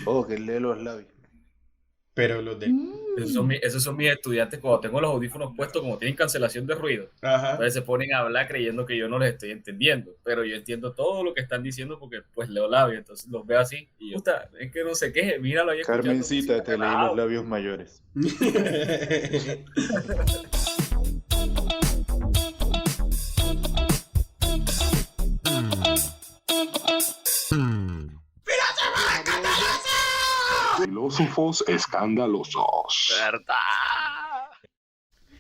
Oh, que lee los labios. Pero los de... Esos son mis estudiantes cuando tengo los audífonos puestos, como tienen cancelación de ruido. Ajá. Entonces se ponen a hablar creyendo que yo no les estoy entendiendo, pero yo entiendo todo lo que están diciendo porque pues leo labios, entonces los veo así y yo, es que no sé qué, míralo ahí escuchando Carmencita, música, te leí los relajado. labios mayores. Filósofos escandalosos. ¿Verdad?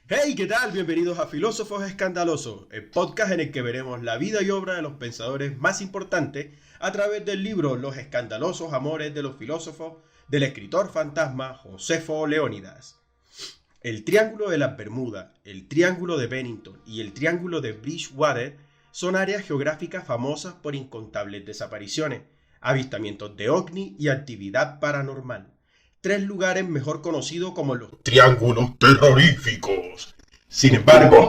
Hey, ¿qué tal? Bienvenidos a Filósofos Escandalosos, el podcast en el que veremos la vida y obra de los pensadores más importantes a través del libro Los escandalosos amores de los filósofos del escritor fantasma Josefo Leónidas. El Triángulo de las Bermudas, el Triángulo de Bennington y el Triángulo de Bridgewater son áreas geográficas famosas por incontables desapariciones, avistamientos de ovni y actividad paranormal. Tres lugares mejor conocidos como los Triángulos Terroríficos. Sin embargo,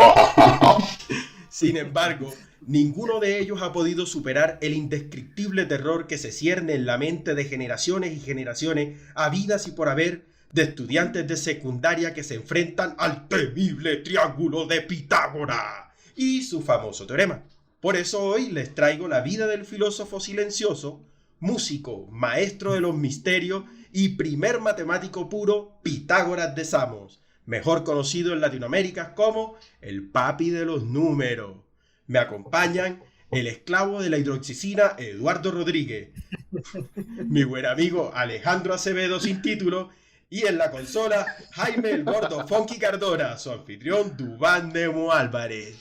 ninguno de ellos ha podido superar el indescriptible terror que se cierne en la mente de generaciones y generaciones habidas y por haber de estudiantes de secundaria que se enfrentan al temible Triángulo de Pitágoras y su famoso teorema. Por eso hoy les traigo la vida del filósofo silencioso, músico, maestro de los misterios y primer matemático puro, Pitágoras de Samos, mejor conocido en Latinoamérica como el papi de los números. Me acompañan el esclavo de la hidroxicina Eduardo Rodríguez, mi buen amigo Alejandro Acevedo sin título, y en la consola Jaime el Gordo Funky Cardona, su anfitrión Dubán Nemo Álvarez.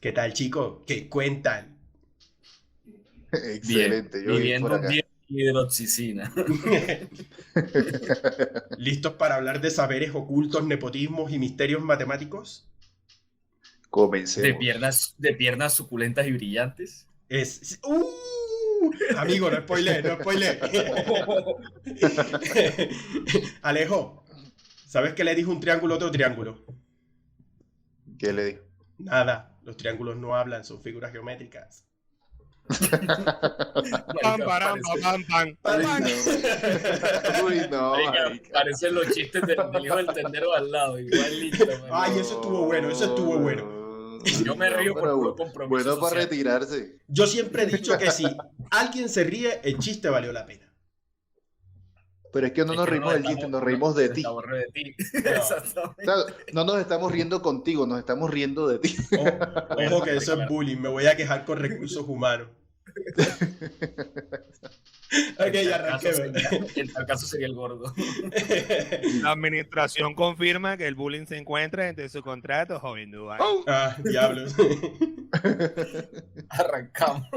¿Qué tal, chicos? ¿Qué cuentan? Excelente, Bien, yo bien viviendo por un acá. día de hidroxicina. ¿Listos para hablar de saberes ocultos, nepotismos y misterios matemáticos? Comencemos. De piernas suculentas y brillantes. Es... Amigo, no spoilé, no spoilé. Alejo, ¿sabes qué le dijo un triángulo a otro triángulo? ¿Qué le digo? Nada, los triángulos no hablan, son figuras geométricas. Pam, Marica, param, pam, pam, pam. Uy, no, marica, marica. parecen los chistes del hijo del tendero al lado, igualito. Marica. Ay, eso estuvo bueno, eso estuvo bueno. Yo me río por pero puro compromiso bueno para social. retirarse. Yo siempre he dicho que si alguien se ríe, el chiste valió la pena. Pero es que no Es nos que reímos del chiste, nos reímos de ti. Estamos de ti. No. Exactamente. O sea, no nos estamos riendo contigo, nos estamos riendo de ti. Ojo que eso es bullying, me voy a quejar con recursos humanos. Ok, ya arranqué. En tal caso sería el gordo. La administración confirma que el bullying se encuentra entre su contrato, joven Dubán. Ah, diablos. Arrancamos.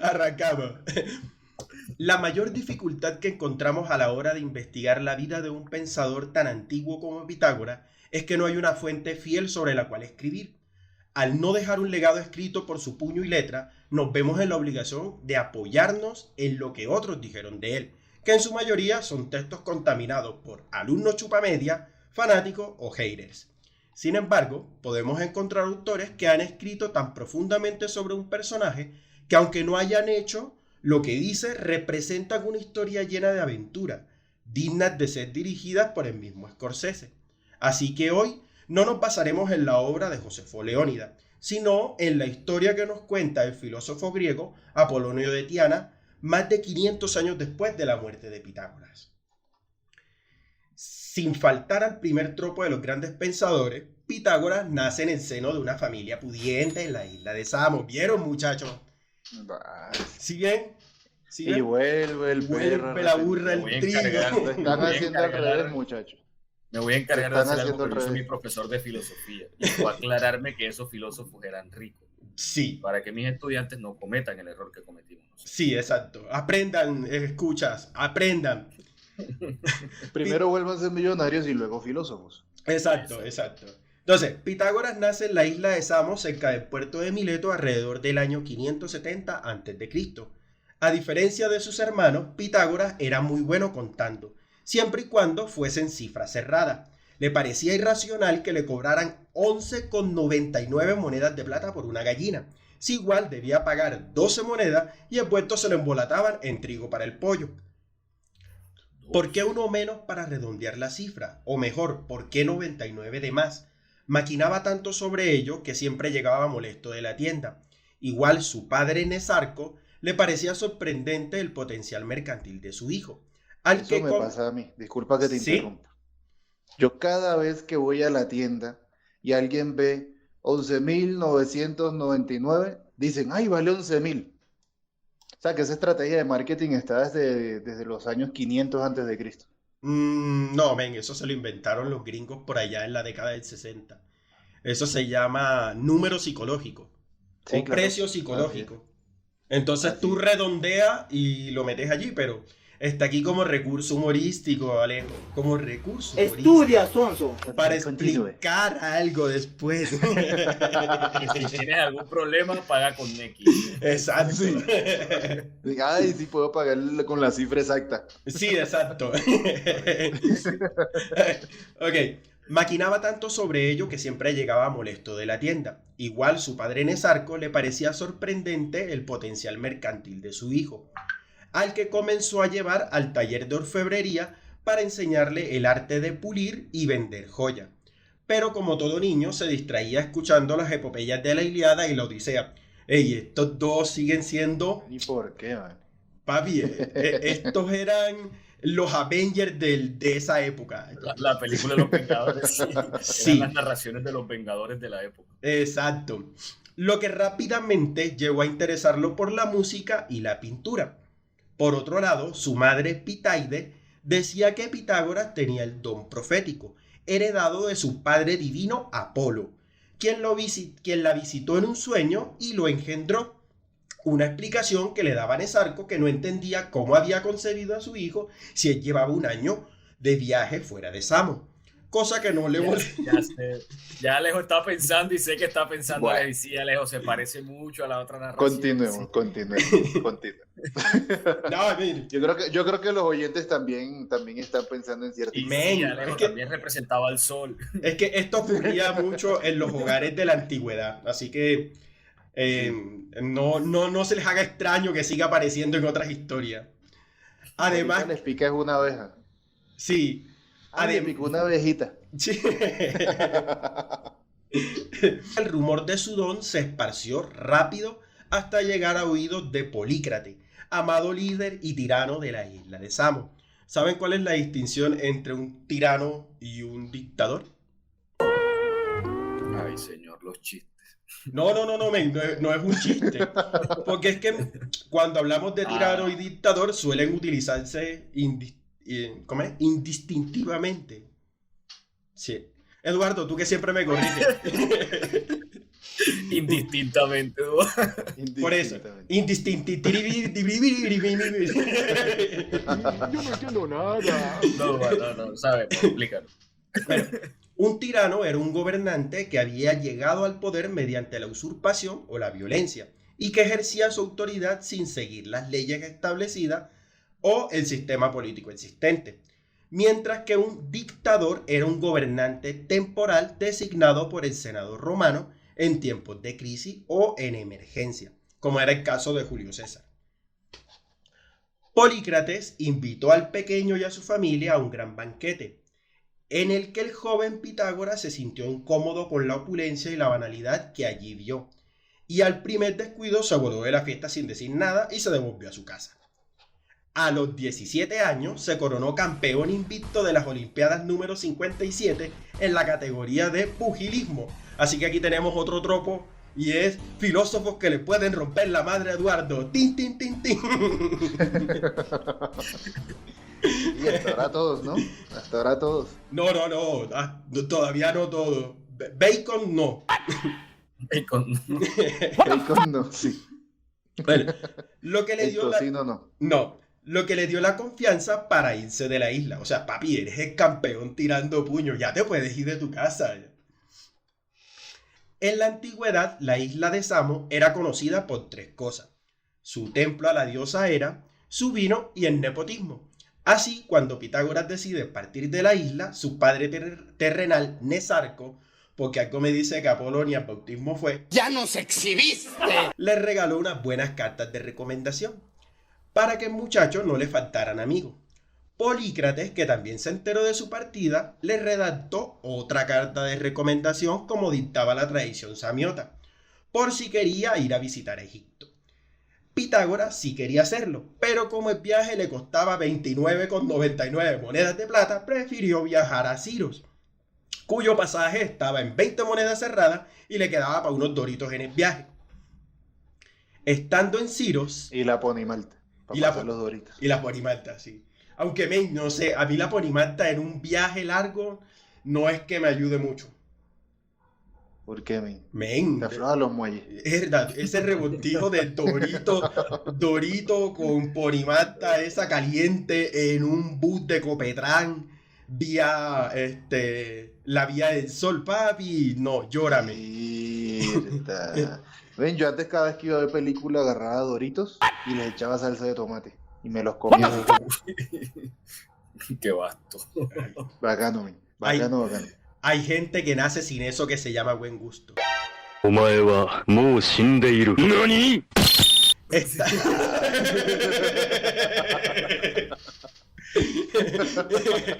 Arrancamos. La mayor dificultad que encontramos a la hora de investigar la vida de un pensador tan antiguo como Pitágoras es que no hay una fuente fiel sobre la cual escribir. Al no dejar un legado escrito por su puño y letra, nos vemos en la obligación de apoyarnos en lo que otros dijeron de él, que en su mayoría son textos contaminados por alumnos chupamedia, fanáticos o haters. Sin embargo, podemos encontrar autores que han escrito tan profundamente sobre un personaje que aunque no hayan hecho lo que dice, representan una historia llena de aventuras, dignas de ser dirigidas por el mismo Scorsese. Así que hoy no nos basaremos en la obra de Josefo Leónidas, sino en la historia que nos cuenta el filósofo griego Apolonio de Tiana, más de 500 años después de la muerte de Pitágoras. Sin faltar al primer tropo de los grandes pensadores, Pitágoras nace en el seno de una familia pudiente en la isla de Samos. ¿Vieron, muchachos? ¿Sí bien? ¿Sí Y bien? vuelve el perro. Vuelve la burra Me voy a el trigo. encargar. Lo están Voy a haciendo al encargar. revés, muchachos. Me voy a encargar de Están hacer algo haciendo que al hizo mi revés. profesor de filosofía. Y fue aclararme que esos filósofos eran ricos. Sí, Para que mis estudiantes no cometan el error que cometimos nosotros. sí, exacto. Aprendan, escuchas, aprendan. Primero vuelvan a ser millonarios y luego filósofos. Exacto, exacto. Entonces, Pitágoras nace en la isla de Samos, cerca del puerto de Mileto, alrededor del año 570 a.C. A diferencia de sus hermanos, Pitágoras era muy bueno contando, siempre y cuando fuesen cifras cerradas. Le parecía irracional que le cobraran 11,99 monedas de plata por una gallina. Si igual debía pagar 12 monedas y el puesto se lo embolataban en trigo para el pollo. ¿Por qué uno menos para redondear la cifra? O mejor, ¿por qué 99 de más? Maquinaba tanto sobre ello que siempre llegaba molesto de la tienda. Igual su padre Nesarco le parecía sorprendente el potencial mercantil de su hijo. Eso me pasa a mí, disculpa que te interrumpa. Yo cada vez que voy a la tienda y alguien ve 11.999, dicen, ¡ay, vale 11.000! O sea, que esa estrategia de marketing está desde los años 500 antes de Cristo. No, eso se lo inventaron los gringos por allá en la década del 60. Eso se llama número psicológico o precio psicológico. Entonces tú redondeas y lo metes allí, pero está aquí como recurso humorístico, Alejo. Como recurso humorístico. Estudia, Sonso. Para explicar algo después. Si tienes algún problema, paga con Nequi. Exacto. Sí. Ay, sí puedo pagar con la cifra exacta. Sí, exacto. Ok. Maquinaba tanto sobre ello que siempre llegaba molesto de la tienda. Igual su padre Nesarco le parecía sorprendente el potencial mercantil de su hijo, al que comenzó a llevar al taller de orfebrería para enseñarle el arte de pulir y vender joya. Pero como todo niño se distraía escuchando las epopeyas de la Ilíada y la Odisea. Ey, estos dos siguen siendo... ¿Y por qué, man? Papi, estos eran los Avengers de esa época. La película de los Vengadores. Sí. Eran las narraciones de los Vengadores de la época. Exacto. Lo que rápidamente llegó a interesarlo por la música y la pintura. Por otro lado, su madre Pitaide decía que Pitágoras tenía el don profético, heredado de su padre divino Apolo, quien la visitó en un sueño y lo engendró. Una explicación que le daba a Nesarco, que no entendía cómo había concebido a su hijo si él llevaba un año de viaje fuera de Samo. Cosa que no le molestó. Ya Alejo está pensando y sé que está pensando. Bueno. Y sí, Alejo, se parece mucho a la otra narración. Continuemos. No, mire. Yo creo que los oyentes también están pensando en ciertas Y cosas. sí, Alejo es que- también representaba al sol. Es que esto ocurría mucho en los hogares de la antigüedad, así que no se les haga extraño que siga apareciendo en otras historias. Además, Ahorita les pica es una abeja. sí. Le picó una abejita. Sí. El rumor de su don se esparció rápido hasta llegar a oídos de Polícrate, amado líder y tirano de la isla de Samos. ¿Saben cuál es la distinción entre un tirano y un dictador? Ay, señor, los chistes. No, men, no es un chiste. Porque es que cuando hablamos de tirano y dictador suelen utilizarse indistintivamente. Sí. Eduardo, tú que siempre me corriges. Indistintamente. Por eso. Yo no entiendo nada. No, sabes, explícalo. Bueno, un tirano era un gobernante que había llegado al poder mediante la usurpación o la violencia y que ejercía su autoridad sin seguir las leyes establecidas o el sistema político existente. Mientras que un dictador era un gobernante temporal designado por el senador romano en tiempos de crisis o en emergencia, como era el caso de Julio César. Polícrates invitó al pequeño y a su familia a un gran banquete, en el que el joven Pitágoras se sintió incómodo con la opulencia y la banalidad que allí vio, y al primer descuido se abordó de la fiesta sin decir nada y se devolvió a su casa. A los 17 años se coronó campeón invicto de las Olimpiadas número 57 en la categoría de pugilismo. Así que aquí tenemos otro tropo y es filósofos que le pueden romper la madre a Eduardo. ¡Tin, tin, tin, tin! Y hasta ahora todos, ¿no? Hasta ahora todos. No, todavía no todo. Bacon no. Bacon. Bacon no, sí. Bueno, lo que le El dio la... tocino no. No, lo que le dio la confianza para irse de la isla. O sea, papi, eres el campeón tirando puños, ya te puedes ir de tu casa. En la antigüedad, la isla de Samos era conocida por tres cosas: su templo a la diosa Hera, su vino y el nepotismo. Así, cuando Pitágoras decide partir de la isla, su padre terrenal, Nesarco, porque algo me dice que Apolonia el bautismo fue, ¡Ya nos exhibiste! le regaló unas buenas cartas de recomendación para que el muchacho no le faltaran amigos. Polícrates, que también se enteró de su partida, le redactó otra carta de recomendación como dictaba la tradición samiota, por si quería ir a visitar Egipto. Pitágoras sí quería hacerlo, pero como el viaje le costaba 29,99 monedas de plata, prefirió viajar a Siros, cuyo pasaje estaba en 20 monedas cerradas y le quedaba para unos doritos en el viaje. Estando en Siros... Y la ponimalta, para pasar los doritos. Y la ponimalta, sí. Aunque, no sé, a mí la ponimalta en un viaje largo no es que me ayude mucho. ¿Por qué, men? Te afloja los muelles. Es verdad, ese revoltijo de Dorito con ponimalta, esa caliente en un bus de Copetrán, vía la vía del sol, papi. No, llórame. Ven, yo antes cada vez que iba a ver película agarraba Doritos y les echaba salsa de tomate y me los comía. Qué vasto. Bacano, men. Bacano. Hay gente que nace sin eso que se llama buen gusto.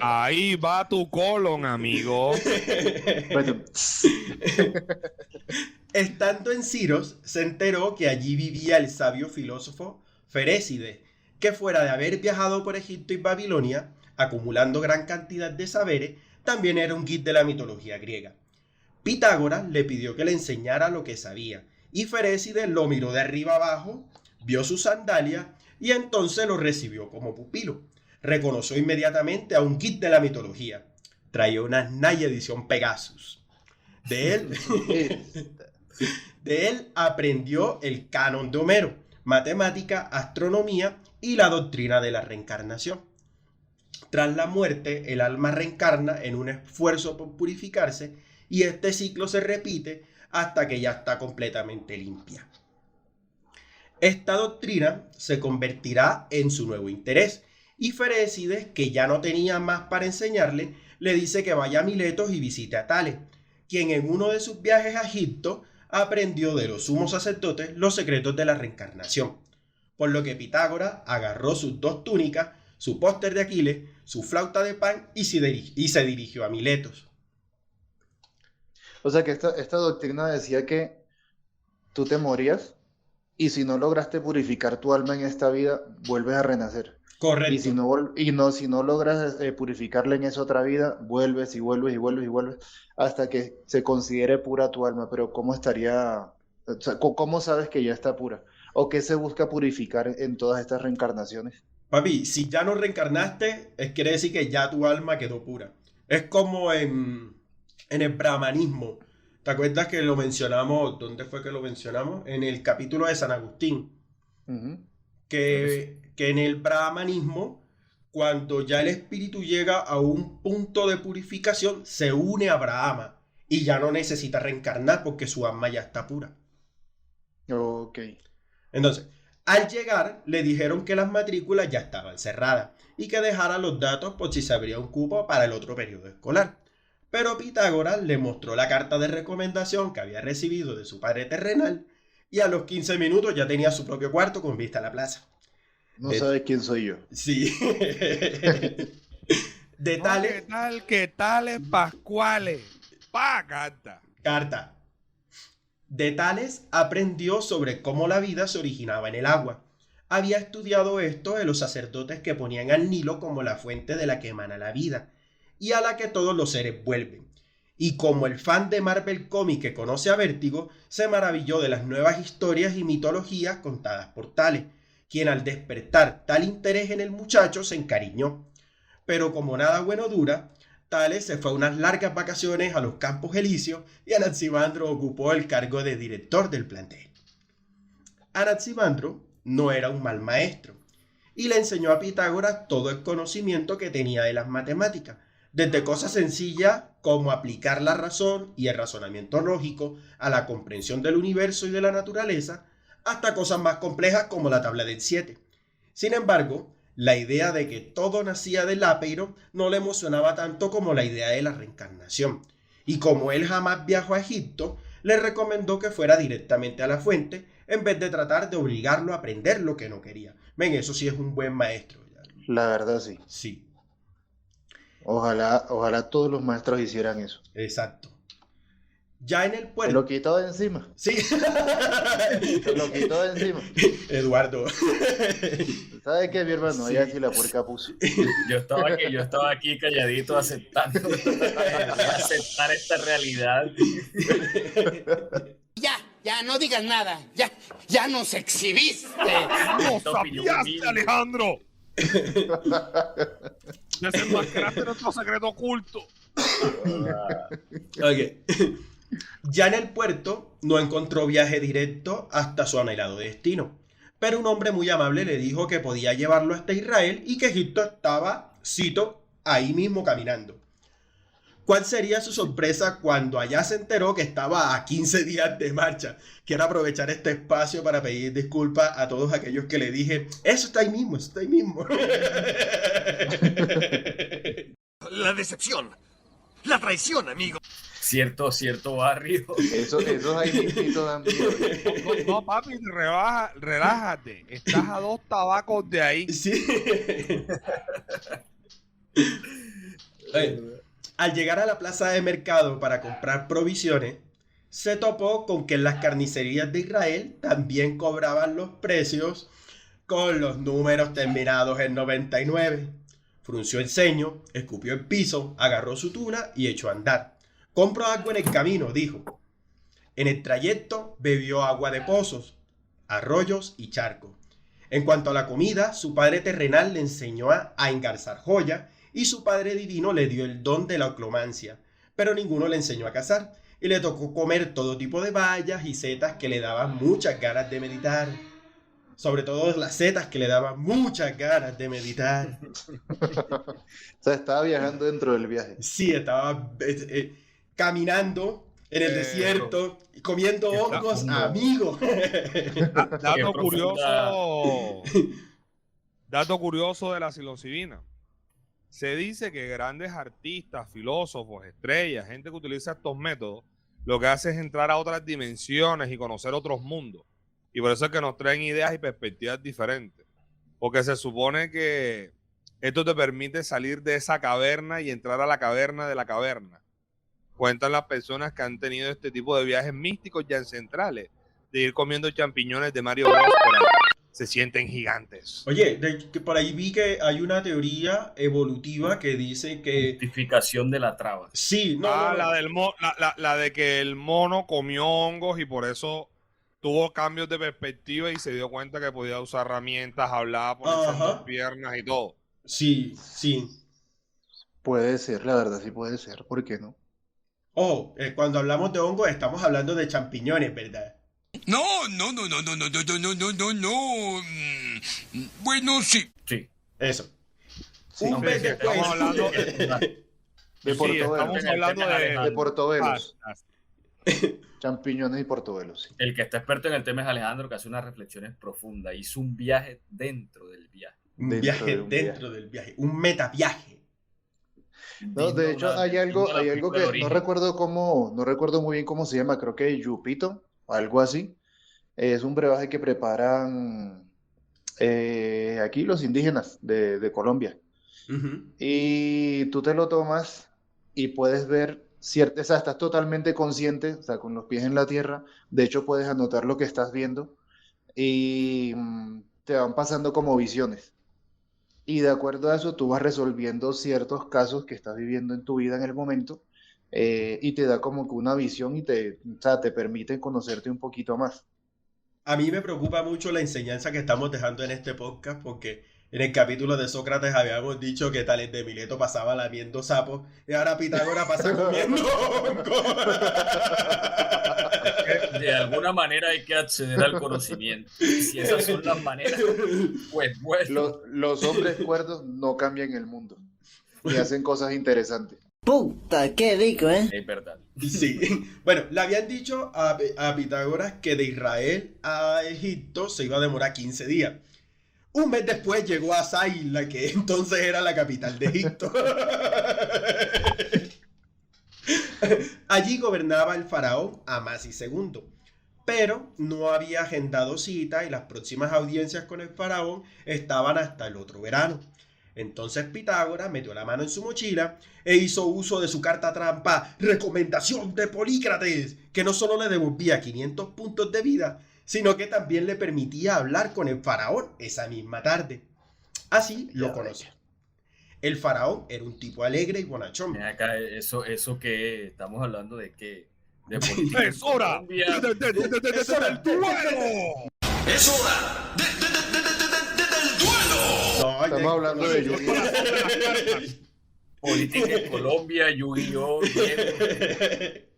Ahí va tu colon, amigo. Estando en Siros, se enteró que allí vivía el sabio filósofo Ferécides, que fuera de haber viajado por Egipto y Babilonia, acumulando gran cantidad de saberes, también era un guía de la mitología griega. Pitágoras le pidió que le enseñara lo que sabía, y Ferécides lo miró de arriba abajo, vio sus sandalias y entonces lo recibió como pupilo. Reconoció inmediatamente a un guía de la mitología. Traía una Naya edición Pegasus. De él aprendió el canon de Homero, matemática, astronomía y la doctrina de la reencarnación. Tras la muerte, el alma reencarna en un esfuerzo por purificarse y este ciclo se repite hasta que ya está completamente limpia. Esta doctrina se convertirá en su nuevo interés y Ferécides, que ya no tenía más para enseñarle, le dice que vaya a Miletos y visite a Tales, quien en uno de sus viajes a Egipto aprendió de los sumos sacerdotes los secretos de la reencarnación, por lo que Pitágoras agarró sus 2 túnicas, su póster de Aquiles, su flauta de pan y se dirigió a Miletos. O sea que esta doctrina decía que tú te morías y si no lograste purificar tu alma en esta vida, vuelves a renacer. Correcto. Y si no logras purificarla en esa otra vida, vuelves y vuelves y vuelves y vuelves hasta que se considere pura tu alma. Pero ¿cómo estaría? O sea, ¿cómo sabes que ya está pura? ¿O qué se busca purificar en todas estas reencarnaciones? Papi, si ya no reencarnaste, quiere decir que ya tu alma quedó pura. Es como en el brahmanismo. ¿Te acuerdas que lo mencionamos? ¿Dónde fue que lo mencionamos? En el capítulo de San Agustín. Uh-huh. Que en el brahmanismo, cuando ya el espíritu llega a un punto de purificación, se une a Brahma y ya no necesita reencarnar porque su alma ya está pura. Ok. Entonces, al llegar, le dijeron que las matrículas ya estaban cerradas y que dejara los datos por si se abría un cupo para el otro periodo escolar. Pero Pitágoras le mostró la carta de recomendación que había recibido de su padre terrenal y a los 15 minutos ya tenía su propio cuarto con vista a la plaza. No sabes quién soy yo. Sí. De Tales... ¿Qué tal, Pascuales? Carta. De Tales aprendió sobre cómo la vida se originaba en el agua. Había estudiado esto de los sacerdotes que ponían al Nilo como la fuente de la que emana la vida y a la que todos los seres vuelven. Y como el fan de Marvel Comics que conoce a Vértigo, se maravilló de las nuevas historias y mitologías contadas por Tales, quien al despertar tal interés en el muchacho se encariñó. Pero como nada bueno dura, Tales se fue a unas largas vacaciones a los Campos Elíseos y Anaximandro ocupó el cargo de director del plantel. Anaximandro no era un mal maestro y le enseñó a Pitágoras todo el conocimiento que tenía de las matemáticas, desde cosas sencillas como aplicar la razón y el razonamiento lógico a la comprensión del universo y de la naturaleza, hasta cosas más complejas como la tabla del 7. Sin embargo, la idea de que todo nacía del ápeiro no le emocionaba tanto como la idea de la reencarnación, y como él jamás viajó a Egipto, le recomendó que fuera directamente a la fuente en vez de tratar de obligarlo a aprender lo que no quería. Ven, eso sí es un buen maestro. La verdad, sí. Sí. Ojalá todos los maestros hicieran eso. Exacto. Ya en el Se lo puerto. quitó de encima. Sí. Se lo quitó de encima. Eduardo. ¿Sabes qué, mi hermano? Sí. Allá sí la puerca puso. Yo estaba aquí calladito aceptando aceptar esta realidad. Ya, no digas nada. Ya nos exhibiste. ¡No Esta opinión sabías, humilde. Alejandro! Desenmascaraste nuestro secreto oculto. Ok. Ya en el puerto no encontró viaje directo hasta su anhelado destino, pero un hombre muy amable le dijo que podía llevarlo hasta Israel y que Egipto estaba, cito, ahí mismo caminando. ¿Cuál sería su sorpresa cuando allá se enteró que estaba a 15 días de marcha? Quiero aprovechar este espacio para pedir disculpas a todos aquellos que le dije, eso está ahí mismo, eso está ahí mismo. La decepción. La traición, amigo. Cierto barrio. Esos ahí mismito dan miedo. No, papi, relájate. Estás a 2 tabacos de ahí. Sí. Al llegar a la plaza de mercado para comprar provisiones, se topó con que en las carnicerías de Israel también cobraban los precios con los números terminados en 99. Frunció el ceño, escupió el piso, agarró su tuna y echó a andar. Compro agua en el camino, dijo. En el trayecto bebió agua de pozos, arroyos y charcos. En cuanto a la comida, su padre terrenal le enseñó a engarzar joya y su padre divino le dio el don de la oclomancia, pero ninguno le enseñó a cazar y le tocó comer todo tipo de bayas y setas que le daban muchas ganas de meditar. Sobre todo las setas que le daban muchas ganas de meditar. O sea, estaba viajando dentro del viaje. Sí, estaba caminando en el desierto, comiendo Qué hongos, profundo. amigo. Dato Qué curioso. Dato curioso de la psilocibina. Se dice que grandes artistas, filósofos, estrellas, gente que utiliza estos métodos, lo que hace es entrar a otras dimensiones y conocer otros mundos. Y por eso es que nos traen ideas y perspectivas diferentes. Porque se supone que esto te permite salir de esa caverna y entrar a la caverna de la caverna. Cuentan las personas que han tenido este tipo de viajes místicos ya ancestrales, de ir comiendo champiñones de Mario Bros. Por ahí. Se sienten gigantes. Oye, que por ahí vi que hay una teoría evolutiva que dice que Justificación de la traba. sí, no, La de que el mono comió hongos y por eso tuvo cambios de perspectiva y se dio cuenta que podía usar herramientas, hablaba, ponerse en Ajá. 2 piernas y todo. sí. Puede ser, la verdad, sí puede ser. ¿Por qué no? Ojo, cuando hablamos de hongos estamos hablando de champiñones, ¿verdad? No. Bueno, sí. Sí. Eso. Sí, Un mes después. Estamos hablando De sí, portobelos. estamos hablando De de portobelos. pastas. Champiñones y portobelos, sí. El que está experto en el tema es Alejandro, que hace unas reflexiones profundas. Hizo un viaje dentro del viaje. Un Dentro viaje de un dentro del viaje. Un metaviaje. No, de hecho, hay algo que no recuerdo muy bien cómo se llama, creo que Yupito, algo así. Es un brebaje que preparan aquí los indígenas de Colombia. Ujú. Y tú te lo tomas y puedes ver o sea, estás totalmente consciente, o sea, con los pies en la tierra. De hecho, puedes anotar lo que estás viendo y te van pasando como visiones. Y de acuerdo a eso, tú vas resolviendo ciertos casos que estás viviendo en tu vida en el momento y te da como que una visión y o sea, te permite conocerte un poquito más. A mí me preocupa mucho la enseñanza que estamos dejando en este podcast porque en el capítulo de Sócrates habíamos dicho que Tales de Mileto pasaba lamiendo sapos y ahora Pitágoras pasa comiendo hongos. De alguna manera hay que acceder al conocimiento. Y si esas son las maneras, pues bueno. Los hombres cuerdos no cambian el mundo y hacen cosas interesantes. Puta, qué rico, ¿eh? Es verdad. Sí. Bueno, le habían dicho a Pitágoras que de Israel a Egipto se iba a demorar 15 días. Un mes después llegó a Zaila, que entonces era la capital de Egipto. Allí gobernaba el faraón Amasis II, pero no había agendado cita y las próximas audiencias con el faraón estaban hasta el otro verano. Entonces Pitágoras metió la mano en su mochila e hizo uso de su carta trampa Recomendación de Polícrates, que no solo le devolvía 500 puntos de vida, sino que también le permitía hablar con el faraón esa misma tarde. Así lo conoció. El faraón era un tipo alegre y bonachón. Acá, eso que estamos hablando de que de política. ¡Es hora! Colombia. ¡Del duelo! ¡Es hora del duelo! No, Estamos hablando de Yu-Gi-Oh! Política en Colombia, Yu-Gi-Oh!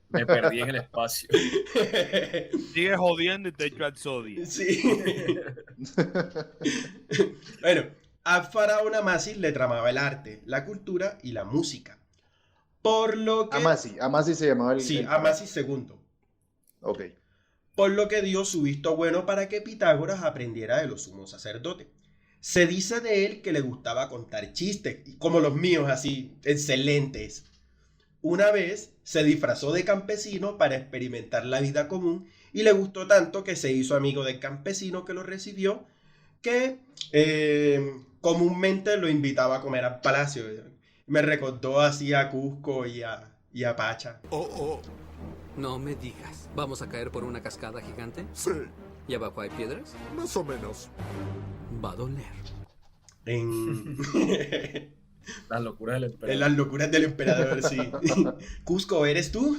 Me perdí en el espacio. Sigue jodiendo y te echo al sodio. Sí. Bueno, al faraón Amasis le tramaba el arte, la cultura y la música. Por lo que... Amasis se llamaba el... Sí, el- Amasis II. Ok. Por lo que dio su visto bueno para que Pitágoras aprendiera de los sumos sacerdotes. Se dice de él que le gustaba contar chistes, como los míos, así, excelentes. Una vez se disfrazó de campesino para experimentar la vida común y le gustó tanto que se hizo amigo del campesino que lo recibió, que comúnmente lo invitaba a comer al palacio. Me recordó así a Cusco y a Pacha. Oh, No me digas. ¿Vamos a caer por una cascada gigante? sí, ¿Y abajo hay piedras? más o menos. Va a doler. En... Las locuras del En emperador. las locuras del emperador, sí. Cusco, ¿eres tú?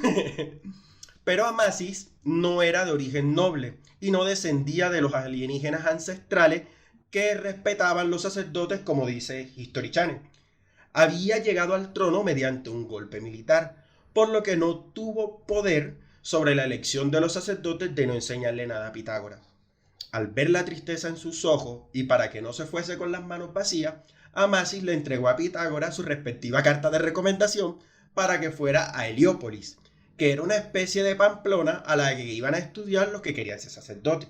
Pero Amasis no era de origen noble y no descendía de los alienígenas ancestrales que respetaban los sacerdotes, como dice History Channel. Había llegado al trono mediante un golpe militar, por lo que no tuvo poder sobre la elección de los sacerdotes de no enseñarle nada a Pitágoras. Al ver la tristeza en sus ojos y para que no se fuese con las manos vacías, Amasis le entregó a Pitágoras su respectiva carta de recomendación para que fuera a Heliópolis, que era una especie de Pamplona a la que iban a estudiar los que querían ser sacerdotes.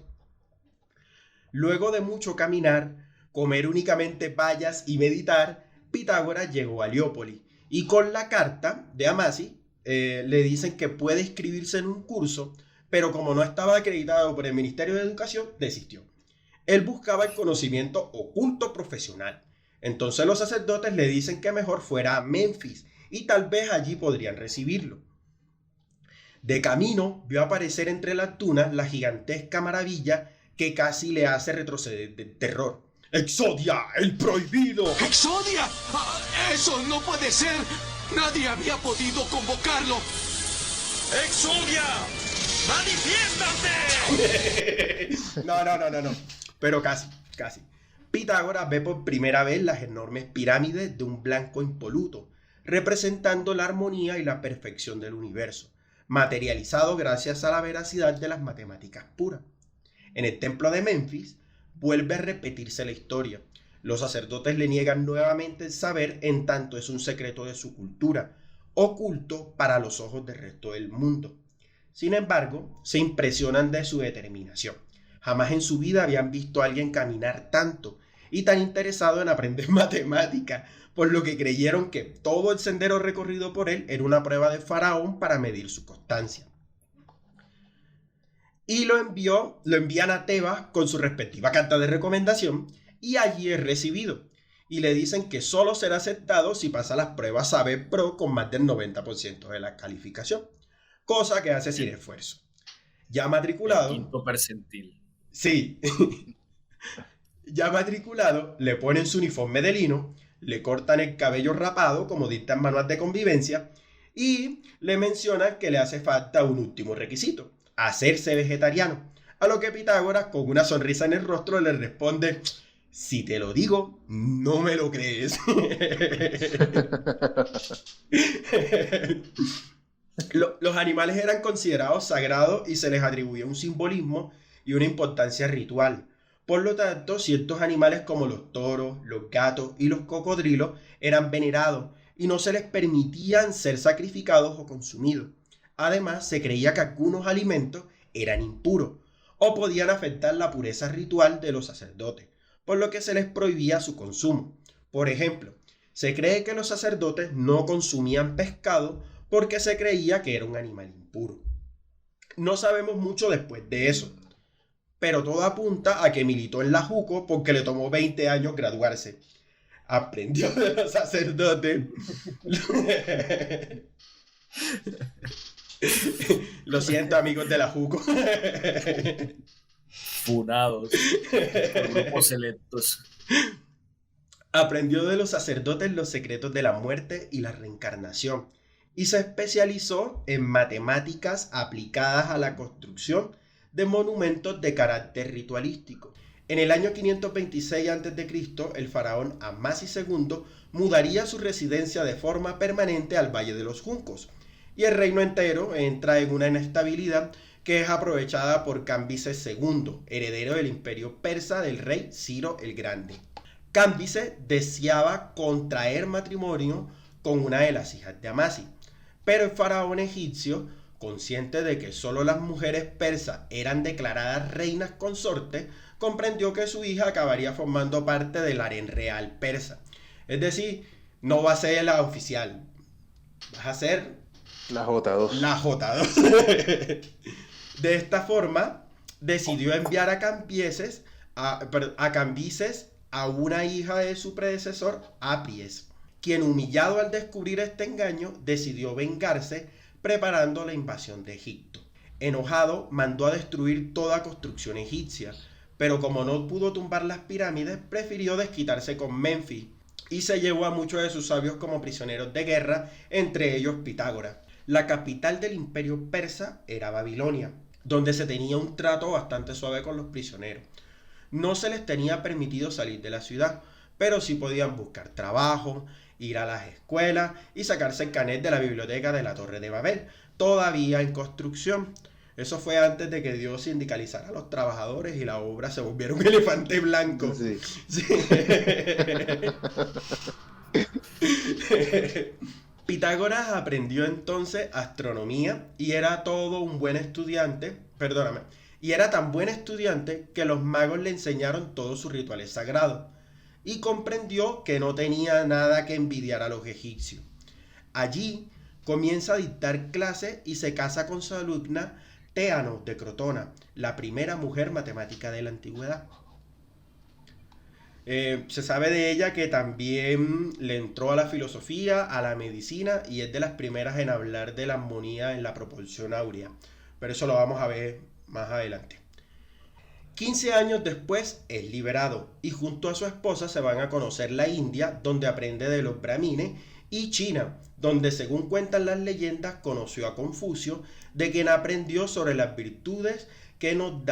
Luego de mucho caminar, comer únicamente bayas y meditar, Pitágoras llegó a Heliópolis y con la carta de Amasis le dicen que puede inscribirse en un curso, pero como no estaba acreditado por el Ministerio de Educación, desistió. Él buscaba el conocimiento oculto profesional. Entonces los sacerdotes le dicen que mejor fuera a Memphis y tal vez allí podrían recibirlo. De camino vio aparecer entre las dunas la gigantesca maravilla que casi le hace retroceder del terror. ¡Exodia, el prohibido! ¡Exodia! ¡Ah, ¡eso no puede ser! ¡Nadie había podido convocarlo! ¡Exodia! ¡Manifiéstate! No. Pero casi. Pitágoras ve por primera vez las enormes pirámides de un blanco impoluto, representando la armonía y la perfección del universo, materializado gracias a la veracidad de las matemáticas puras. En el templo de Memphis vuelve a repetirse la historia. Los sacerdotes le niegan nuevamente el saber, en tanto es un secreto de su cultura, oculto para los ojos del resto del mundo. Sin embargo, se impresionan de su determinación. Jamás en su vida habían visto a alguien caminar tanto y tan interesado en aprender matemáticas, por lo que creyeron que todo el sendero recorrido por él era una prueba de faraón para medir su constancia. Y lo envían a Tebas con su respectiva carta de recomendación y allí es recibido. Y le dicen que solo será aceptado si pasa las pruebas Saber Pro con más del 90% de la calificación, cosa que hace sin esfuerzo. Ya matriculado... El quinto percentil. Sí. Ya matriculado, le ponen su uniforme de lino, le cortan el cabello rapado como dicta el manual de convivencia y le mencionan que le hace falta un último requisito: hacerse vegetariano. A lo que Pitágoras, con una sonrisa en el rostro, le responde: si te lo digo, no me lo crees. Los animales eran considerados sagrados y se les atribuía un simbolismo y una importancia ritual. Por lo tanto, ciertos animales como los toros, los gatos y los cocodrilos eran venerados y no se les permitían ser sacrificados o consumidos. Además, se creía que algunos alimentos eran impuros o podían afectar la pureza ritual de los sacerdotes, por lo que se les prohibía su consumo. Por ejemplo, se cree que los sacerdotes no consumían pescado porque se creía que era un animal impuro. No sabemos mucho después de eso, pero todo apunta a que militó en la JUCO porque le tomó 20 años graduarse. aprendió de los sacerdotes. Lo siento, amigos de la Juco. Funados por grupos selectos. Aprendió de los sacerdotes los secretos de la muerte y la reencarnación, y se especializó en matemáticas aplicadas a la construcción de monumentos de carácter ritualístico. En el año 526 a.C., el faraón Amasis II mudaría su residencia de forma permanente al Valle de los Juncos, y el reino entero entra en una inestabilidad que es aprovechada por Cambises II, heredero del imperio persa del rey Ciro el Grande. Cambises deseaba contraer matrimonio con una de las hijas de Amasis, pero el faraón egipcio, consciente de que solo las mujeres persas eran declaradas reinas consortes, comprendió que su hija acabaría formando parte del harén real persa. Es decir, no va a ser la oficial, vas a ser La J2. la J2. De esta forma, decidió enviar a Cambises a una hija de su predecesor, Apries, quien, humillado al descubrir este engaño, decidió vengarse preparando la invasión de Egipto. Enojado, mandó a destruir toda construcción egipcia, pero como no pudo tumbar las pirámides, prefirió desquitarse con Menfis y se llevó a muchos de sus sabios como prisioneros de guerra, entre ellos Pitágoras. La capital del imperio persa era Babilonia, donde se tenía un trato bastante suave con los prisioneros. No se les tenía permitido salir de la ciudad, pero sí podían buscar trabajo, ir a las escuelas y sacarse el carnet de la biblioteca de la Torre de Babel, todavía en construcción. Eso fue antes de que Dios sindicalizara a los trabajadores y la obra se volviera un elefante blanco. Sí. Sí. Pitágoras aprendió entonces astronomía y era todo un buen estudiante, y era tan buen estudiante que los magos le enseñaron todos sus rituales sagrados y comprendió que no tenía nada que envidiar a los egipcios. Allí comienza a dictar clases y se casa con su alumna Téano de Crotona, la primera mujer matemática de la antigüedad. Se sabe de ella que también le entró a la filosofía, a la medicina y es de las primeras en hablar de la armonía en la proporción áurea. Pero eso lo vamos a ver más adelante. 15 años después es liberado y junto a su esposa se van a conocer la India, donde aprende de los brahmines, y China, donde según cuentan las leyendas conoció a Confucio, de quien aprendió sobre las virtudes que nos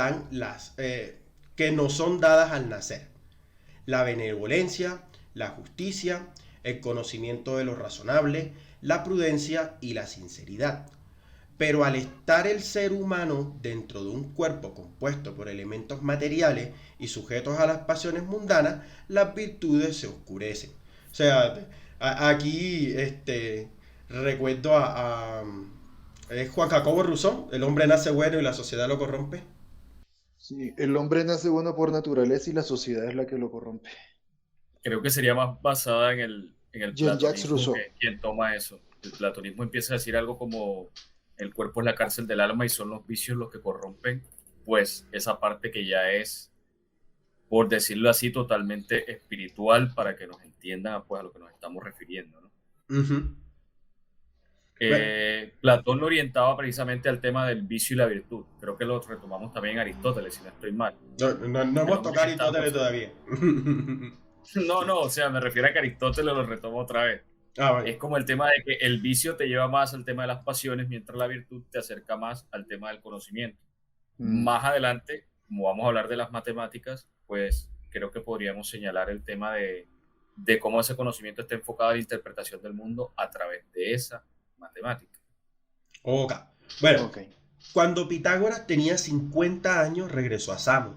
son dadas al nacer: la benevolencia, la justicia, el conocimiento de lo razonable, la prudencia y la sinceridad. Pero al estar el ser humano dentro de un cuerpo compuesto por elementos materiales y sujetos a las pasiones mundanas, las virtudes se oscurecen. O sea, aquí recuerdo a Juan Jacobo Rousseau: el hombre nace bueno y la sociedad lo corrompe. Sí, el hombre nace bueno por naturaleza y la sociedad es la que lo corrompe. Creo que sería más basada en el Jean-Jacques platonismo, Rousseau. quien toma eso. El platonismo empieza a decir algo como el cuerpo es la cárcel del alma y son los vicios los que corrompen, pues esa parte que ya es, por decirlo así, totalmente espiritual, para que nos entiendan pues, a lo que nos estamos refiriendo, ¿no? Uh-huh. Platón lo orientaba precisamente al tema del vicio y la virtud. Creo que lo retomamos también en Aristóteles, si no estoy mal. No hemos tocado Aristóteles todavía. No, o sea, me refiero a que Aristóteles lo retoma otra vez. Vale. Es como el tema de que el vicio te lleva más al tema de las pasiones, mientras la virtud te acerca más al tema del conocimiento. Más adelante, como vamos a hablar de las matemáticas, pues creo que podríamos señalar el tema de cómo ese conocimiento está enfocado a la interpretación del mundo a través de esa matemática. Ok. Bueno, cuando Pitágoras tenía 50 años regresó a Samos,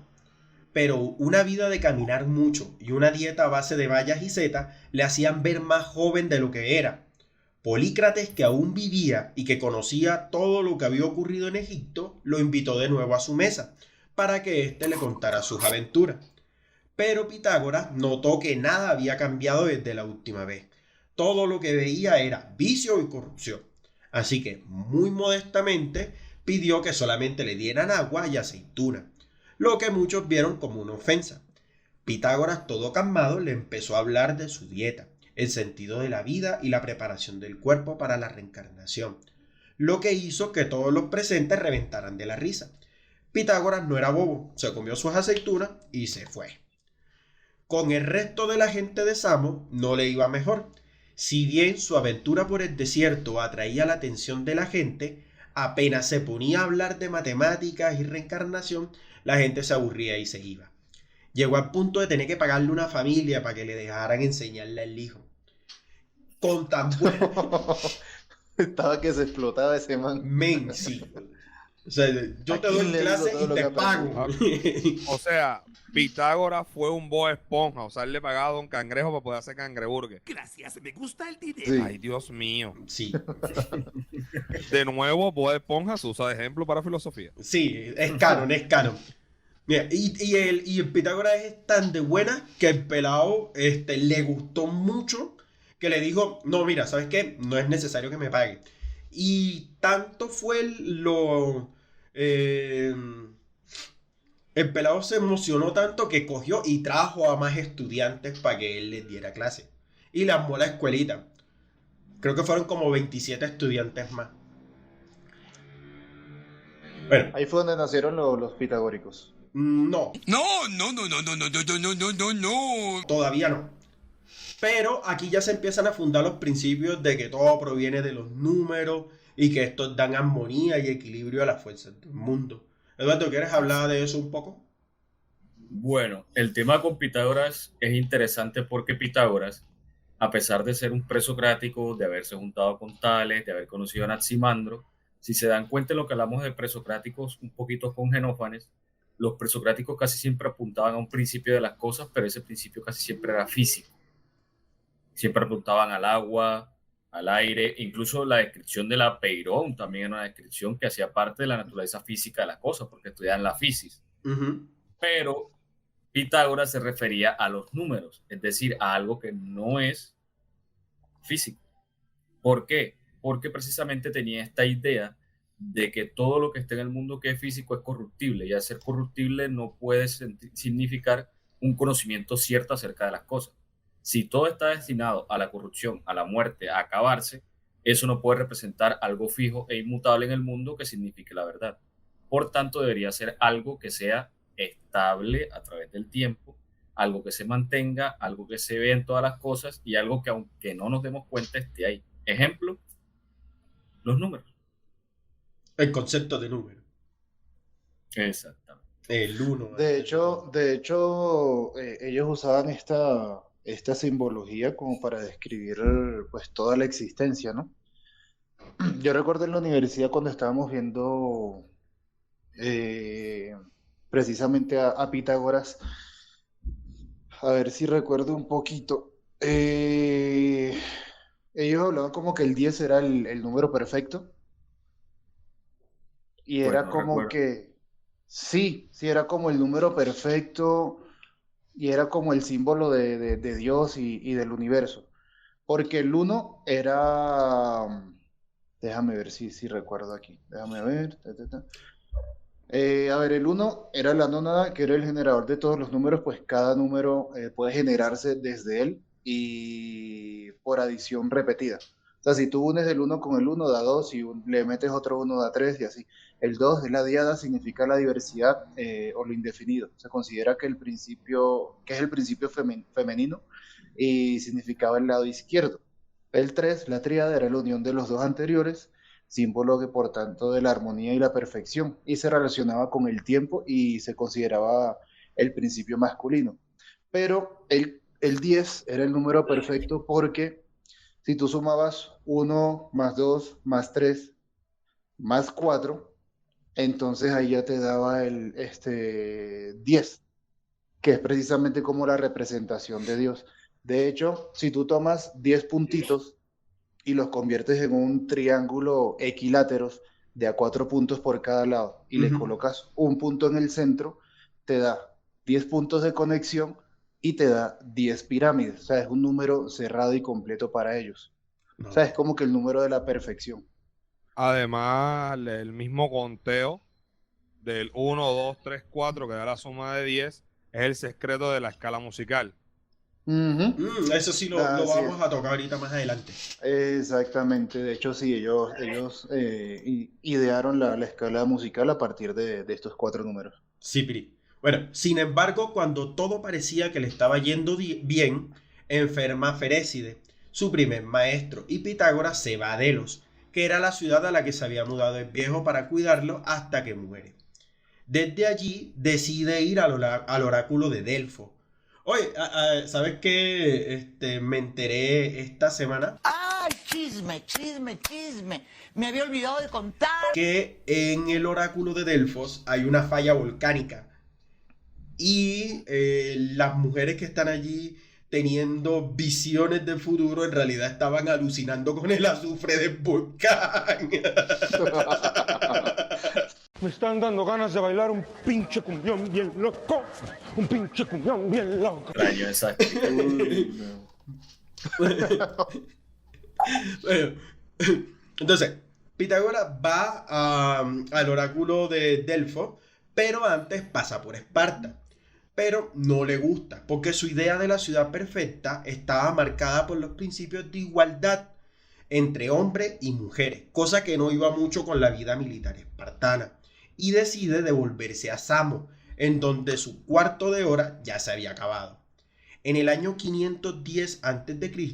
pero una vida de caminar mucho y una dieta a base de bayas y setas le hacían ver más joven de lo que era. Polícrates, que aún vivía y que conocía todo lo que había ocurrido en Egipto, lo invitó de nuevo a su mesa para que éste le contara sus aventuras. Pero Pitágoras notó que nada había cambiado desde la última vez. Todo lo que veía era vicio y corrupción. Así que, muy modestamente, pidió que solamente le dieran agua y aceituna, lo que muchos vieron como una ofensa. Pitágoras, todo calmado, le empezó a hablar de su dieta, el sentido de la vida y la preparación del cuerpo para la reencarnación, lo que hizo que todos los presentes reventaran de la risa. Pitágoras no era bobo, se comió sus aceitunas y se fue. Con el resto de la gente de Samos no le iba mejor. Si bien su aventura por el desierto atraía la atención de la gente, apenas se ponía a hablar de matemáticas y reencarnación, la gente se aburría y se iba. Llegó al punto de tener que pagarle una familia para que le dejaran enseñarle al hijo. Con tan buen... Estaba que se explotaba ese man. Men, sí. O sea, yo ¿A te doy quién le digo clase todo y lo te que pago. O sea, Pitágoras fue un Bob Esponja, o sea, él le pagaba a un cangrejo para poder hacer cangreburger. Gracias, me gusta el dinero. Sí. Ay, Dios mío. Sí, De nuevo, Bob Esponja se usa de ejemplo para filosofía. sí, es canon, es canon. Mira, y el Pitágoras es tan de buena que el pelado le gustó mucho que le dijo, no, mira, ¿sabes qué? No es necesario que me pague. Y tanto fue el pelado se emocionó tanto que cogió y trajo a más estudiantes para que él les diera clase. Y le armó la escuelita. Creo que fueron como 27 estudiantes más. Bueno, Ahí fue donde nacieron los pitagóricos. no, No, no, no, no, no, no, no, no, no, no, no. todavía no. Pero aquí ya se empiezan a fundar los principios de que todo proviene de los números y que estos dan armonía y equilibrio a las fuerzas del mundo. Eduardo, ¿quieres hablar de eso un poco? Bueno, el tema con Pitágoras es interesante porque Pitágoras, a pesar de ser un presocrático, de haberse juntado con Tales, de haber conocido a Anaximandro, si se dan cuenta de lo que hablamos de presocráticos un poquito con Genófanes, los presocráticos casi siempre apuntaban a un principio de las cosas, pero ese principio casi siempre era físico. Siempre apuntaban al agua, al aire, incluso la descripción de la Peirón también era una descripción que hacía parte de la naturaleza física de las cosas, porque estudiaban la física. Pero Pitágoras se refería a los números, es decir, a algo que no es físico. ¿Por qué? Porque precisamente tenía esta idea de que todo lo que está en el mundo que es físico es corruptible, y al ser corruptible no puede significar un conocimiento cierto acerca de las cosas. Si todo está destinado a la corrupción, a la muerte, a acabarse, eso no puede representar algo fijo e inmutable en el mundo que signifique la verdad. Por tanto, debería ser algo que sea estable a través del tiempo, algo que se mantenga, algo que se ve en todas las cosas y algo que aunque no nos demos cuenta esté ahí. Ejemplo, los números. El concepto de número. Exactamente. El 1. De hecho, ellos usaban esta simbología como para describir pues toda la existencia, ¿no? Yo recuerdo en la universidad cuando estábamos viendo precisamente a Pitágoras, a ver si recuerdo un poquito. Ellos hablaban como que el 10 era el número perfecto y Pues era no como recuerdo. que sí, era como el número perfecto y era como el símbolo de Dios y del universo. Porque el uno era, déjame ver si recuerdo aquí, déjame ver. A ver, el uno era la nónada, que era el generador de todos los números, pues cada número puede generarse desde él y por adición repetida. O sea, si tú unes el uno con el uno da 2 y le metes otro uno da 3 y así. El 2 es la diada, significa la diversidad o lo indefinido. Se considera que es el principio femenino y significaba el lado izquierdo. El 3, la tríada, era la unión de los dos anteriores, símbolo que por tanto de la armonía y la perfección, y se relacionaba con el tiempo y se consideraba el principio masculino. Pero el 10 era el número perfecto porque si tú sumabas 1 más 2 más 3 más 4, entonces ahí ya te daba el 10, que es precisamente como la representación de Dios. De hecho, si tú tomas 10 puntitos y los conviertes en un triángulo equiláteros de a 4 puntos por cada lado y le colocas un punto en el centro, te da 10 puntos de conexión y te da 10 pirámides. O sea, es un número cerrado y completo para ellos. O sea, es como que el número de la perfección. Además, el mismo conteo del 1, 2, 3, 4, que da la suma de 10, es el secreto de la escala musical. Eso sí lo vamos a tocar ahorita más adelante. Exactamente, de hecho sí, ellos idearon la escala musical a partir de estos 4 números. Sí, Piri. Bueno, sin embargo, cuando todo parecía que le estaba yendo bien, enferma Ferécide, su primer maestro, y Pitágoras se va a Delos, que era la ciudad a la que se había mudado el viejo para cuidarlo hasta que muere. Desde allí decide ir al oráculo de Delfo. Oye, ¿sabes qué? Me enteré esta semana. ¡Ay, chisme! Me había olvidado de contar. Que en el oráculo de Delfos hay una falla volcánica. Y las mujeres que están allí teniendo visiones del futuro en realidad estaban alucinando con el azufre del volcán. Me están dando ganas de bailar un pinche cumbión bien loco. Un pinche cumbión bien loco. Extraño, exacto. Bueno, entonces, Pitágoras va al oráculo de Delfos, pero antes pasa por Esparta. Pero no le gusta, porque su idea de la ciudad perfecta estaba marcada por los principios de igualdad entre hombres y mujeres, cosa que no iba mucho con la vida militar espartana, y decide devolverse a Samos, en donde su cuarto de hora ya se había acabado. En el año 510 a.C.,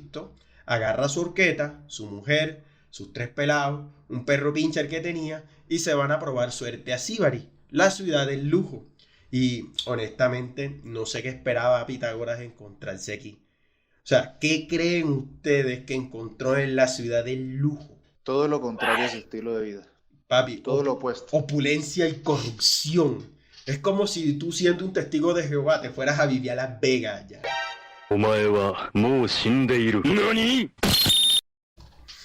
agarra su horqueta, su mujer, sus 3 pelados, un perro pincher que tenía, y se van a probar suerte a Síbaris, la ciudad del lujo. Y honestamente no sé qué esperaba Pitágoras encontrarse aquí. O sea, ¿qué creen ustedes que encontró en la ciudad del lujo? Todo lo contrario a su estilo de vida. Papi, todo lo opuesto. Opulencia y corrupción. Es como si tú, siendo un testigo de Jehová, te fueras a vivir a Las Vegas ya. ¿Nani?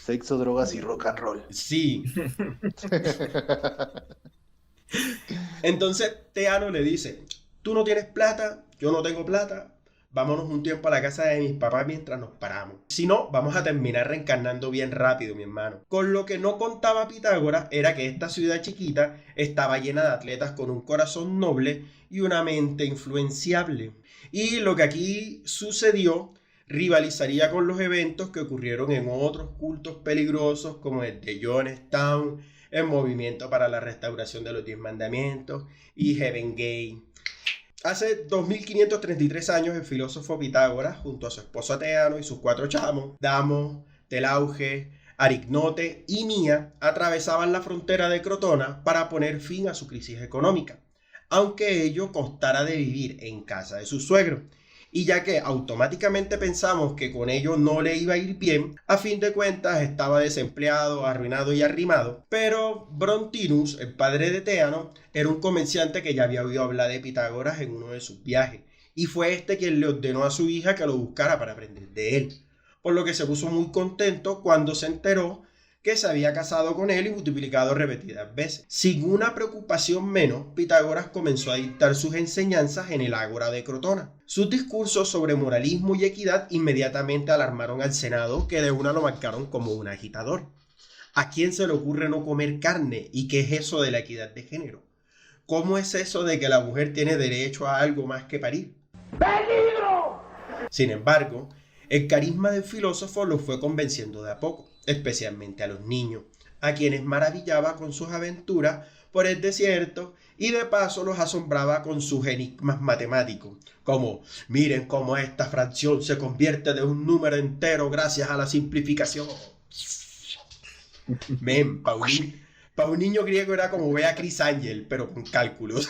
Sexo, drogas y rock and roll. Sí. Entonces Teano le dice: tú no tienes plata, yo no tengo plata, vámonos un tiempo a la casa de mis papás mientras nos paramos. Si no, vamos a terminar reencarnando bien rápido, mi hermano. Con lo que no contaba Pitágoras era que esta ciudad chiquita estaba llena de atletas con un corazón noble y una mente influenciable. Y lo que aquí sucedió rivalizaría con los eventos que ocurrieron en otros cultos peligrosos como el de Jonestown, el Movimiento para la Restauración de los 10 Mandamientos y Heaven Gate. Hace 2533 años el filósofo Pitágoras, junto a su esposa Teano y sus 4 chamos, Damos, Telauge, Arignote y Nia, atravesaban la frontera de Crotona para poner fin a su crisis económica, aunque ello costara de vivir en casa de su suegro. Y ya que automáticamente pensamos que con ello no le iba a ir bien, a fin de cuentas estaba desempleado, arruinado y arrimado. Pero Brontinus, el padre de Teano, era un comerciante que ya había oído hablar de Pitágoras en uno de sus viajes, y fue este quien le ordenó a su hija que lo buscara para aprender de él, por lo que se puso muy contento cuando se enteró que se había casado con él y multiplicado repetidas veces. Sin una preocupación menos, Pitágoras comenzó a dictar sus enseñanzas en el ágora de Crotona. Sus discursos sobre moralismo y equidad inmediatamente alarmaron al Senado, que de una lo marcaron como un agitador. ¿A quién se le ocurre no comer carne? ¿Y qué es eso de la equidad de género? ¿Cómo es eso de que la mujer tiene derecho a algo más que parir? ¡Peligro! Sin embargo, el carisma del filósofo lo fue convenciendo de a poco, especialmente a los niños, a quienes maravillaba con sus aventuras por el desierto y de paso los asombraba con sus enigmas matemáticos, como miren cómo esta fracción se convierte de un número entero gracias a la simplificación. Men, para un niño griego era como ver a Chris Angel, pero con cálculos.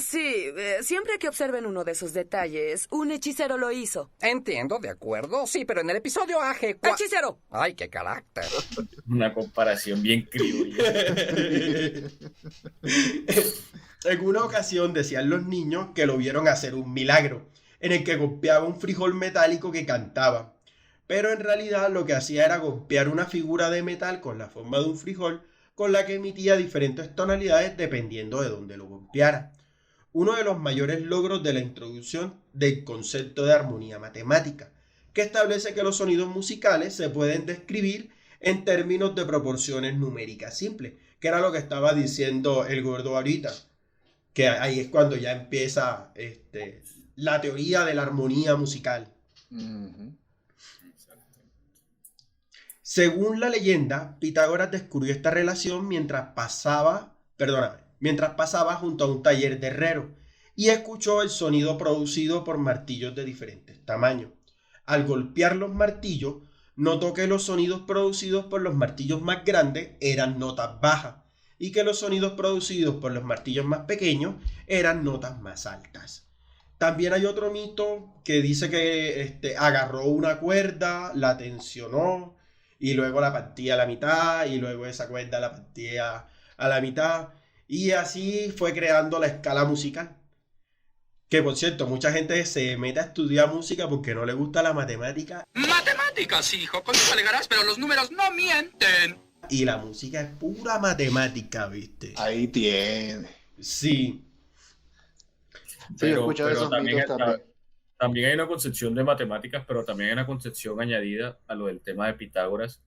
Sí, siempre que observen uno de esos detalles, un hechicero lo hizo. Entiendo, de acuerdo. Sí, pero en el episodio AG... ¡Hechicero! ¡Ay, qué carácter! Una comparación bien criolla. En una ocasión decían los niños que lo vieron hacer un milagro, en el que golpeaba un frijol metálico que cantaba. Pero en realidad lo que hacía era golpear una figura de metal con la forma de un frijol, con la que emitía diferentes tonalidades dependiendo de dónde lo golpeara. Uno de los mayores logros de la introducción del concepto de armonía matemática, que establece que los sonidos musicales se pueden describir en términos de proporciones numéricas simples, que era lo que estaba diciendo el gordo ahorita. que ahí es cuando ya empieza la teoría de la armonía musical. Según la leyenda, Pitágoras descubrió esta relación mientras pasaba junto a un taller de herrero y escuchó el sonido producido por martillos de diferentes tamaños. Al golpear los martillos, notó que los sonidos producidos por los martillos más grandes eran notas bajas y que los sonidos producidos por los martillos más pequeños eran notas más altas. También hay otro mito que dice que agarró una cuerda, la tensionó y luego la partía a la mitad y luego esa cuerda la partía a la mitad y así fue creando la escala musical. Que por cierto, mucha gente se mete a estudiar música porque no le gusta la matemática. Matemáticas, hijo, con eso alegarás, pero los números no mienten. Y la música es pura matemática, ¿viste? Ahí tiene. Sí. Sí, he escuchado esos mitos también. También hay una concepción de matemáticas, pero también hay una concepción añadida a lo del tema de Pitágoras,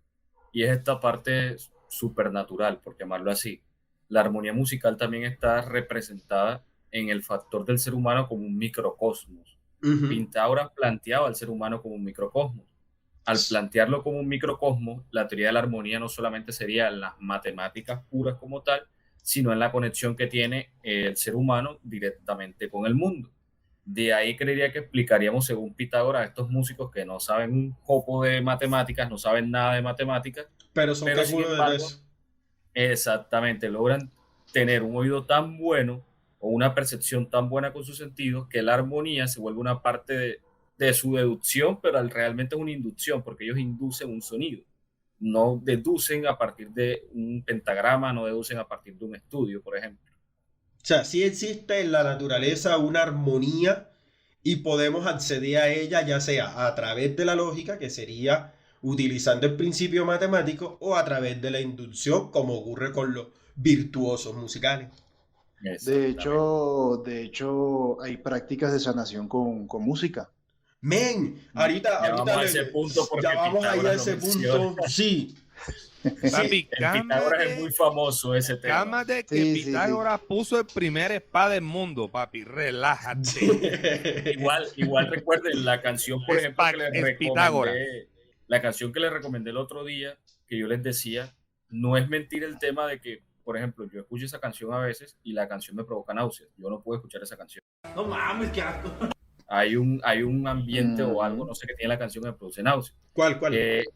y es esta parte supernatural, por llamarlo así. La armonía musical también está representada en el factor del ser humano como un microcosmos. Pitágoras planteaba al ser humano como un microcosmos. Al plantearlo como un microcosmos, la teoría de la armonía no solamente sería en las matemáticas puras como tal, sino en la conexión que tiene el ser humano directamente con el mundo. De ahí creería que explicaríamos, según Pitágoras, a estos músicos que no saben un poco de matemáticas, no saben nada de matemáticas, pero son cálculos de eso. Exactamente, logran tener un oído tan bueno o una percepción tan buena con sus sentidos que la armonía se vuelve una parte de su deducción, pero realmente es una inducción, porque ellos inducen un sonido. No deducen a partir de un pentagrama, no deducen a partir de un estudio, por ejemplo. O sea, sí existe en la naturaleza una armonía y podemos acceder a ella ya sea a través de la lógica, que sería utilizando el principio matemático, o a través de la inducción, como ocurre con los virtuosos musicales. De hecho, hay prácticas de sanación con música. Men, ahorita vamos a ese punto, ya vamos a ir a ese punto. Sí. Papi, Pitágoras es muy famoso ese tema. Cálmate que Pitágoras puso el primer spa del mundo, papi. Relájate. igual recuerden la canción, por ejemplo, la canción que les recomendé el otro día, que yo les decía, no es mentir el tema de que, por ejemplo, yo escucho esa canción a veces y la canción me provoca náuseas. Yo no puedo escuchar esa canción. No mames, qué asco. Hay un ambiente o algo, no sé, que tiene la canción que me produce náuseas. ¿Cuál?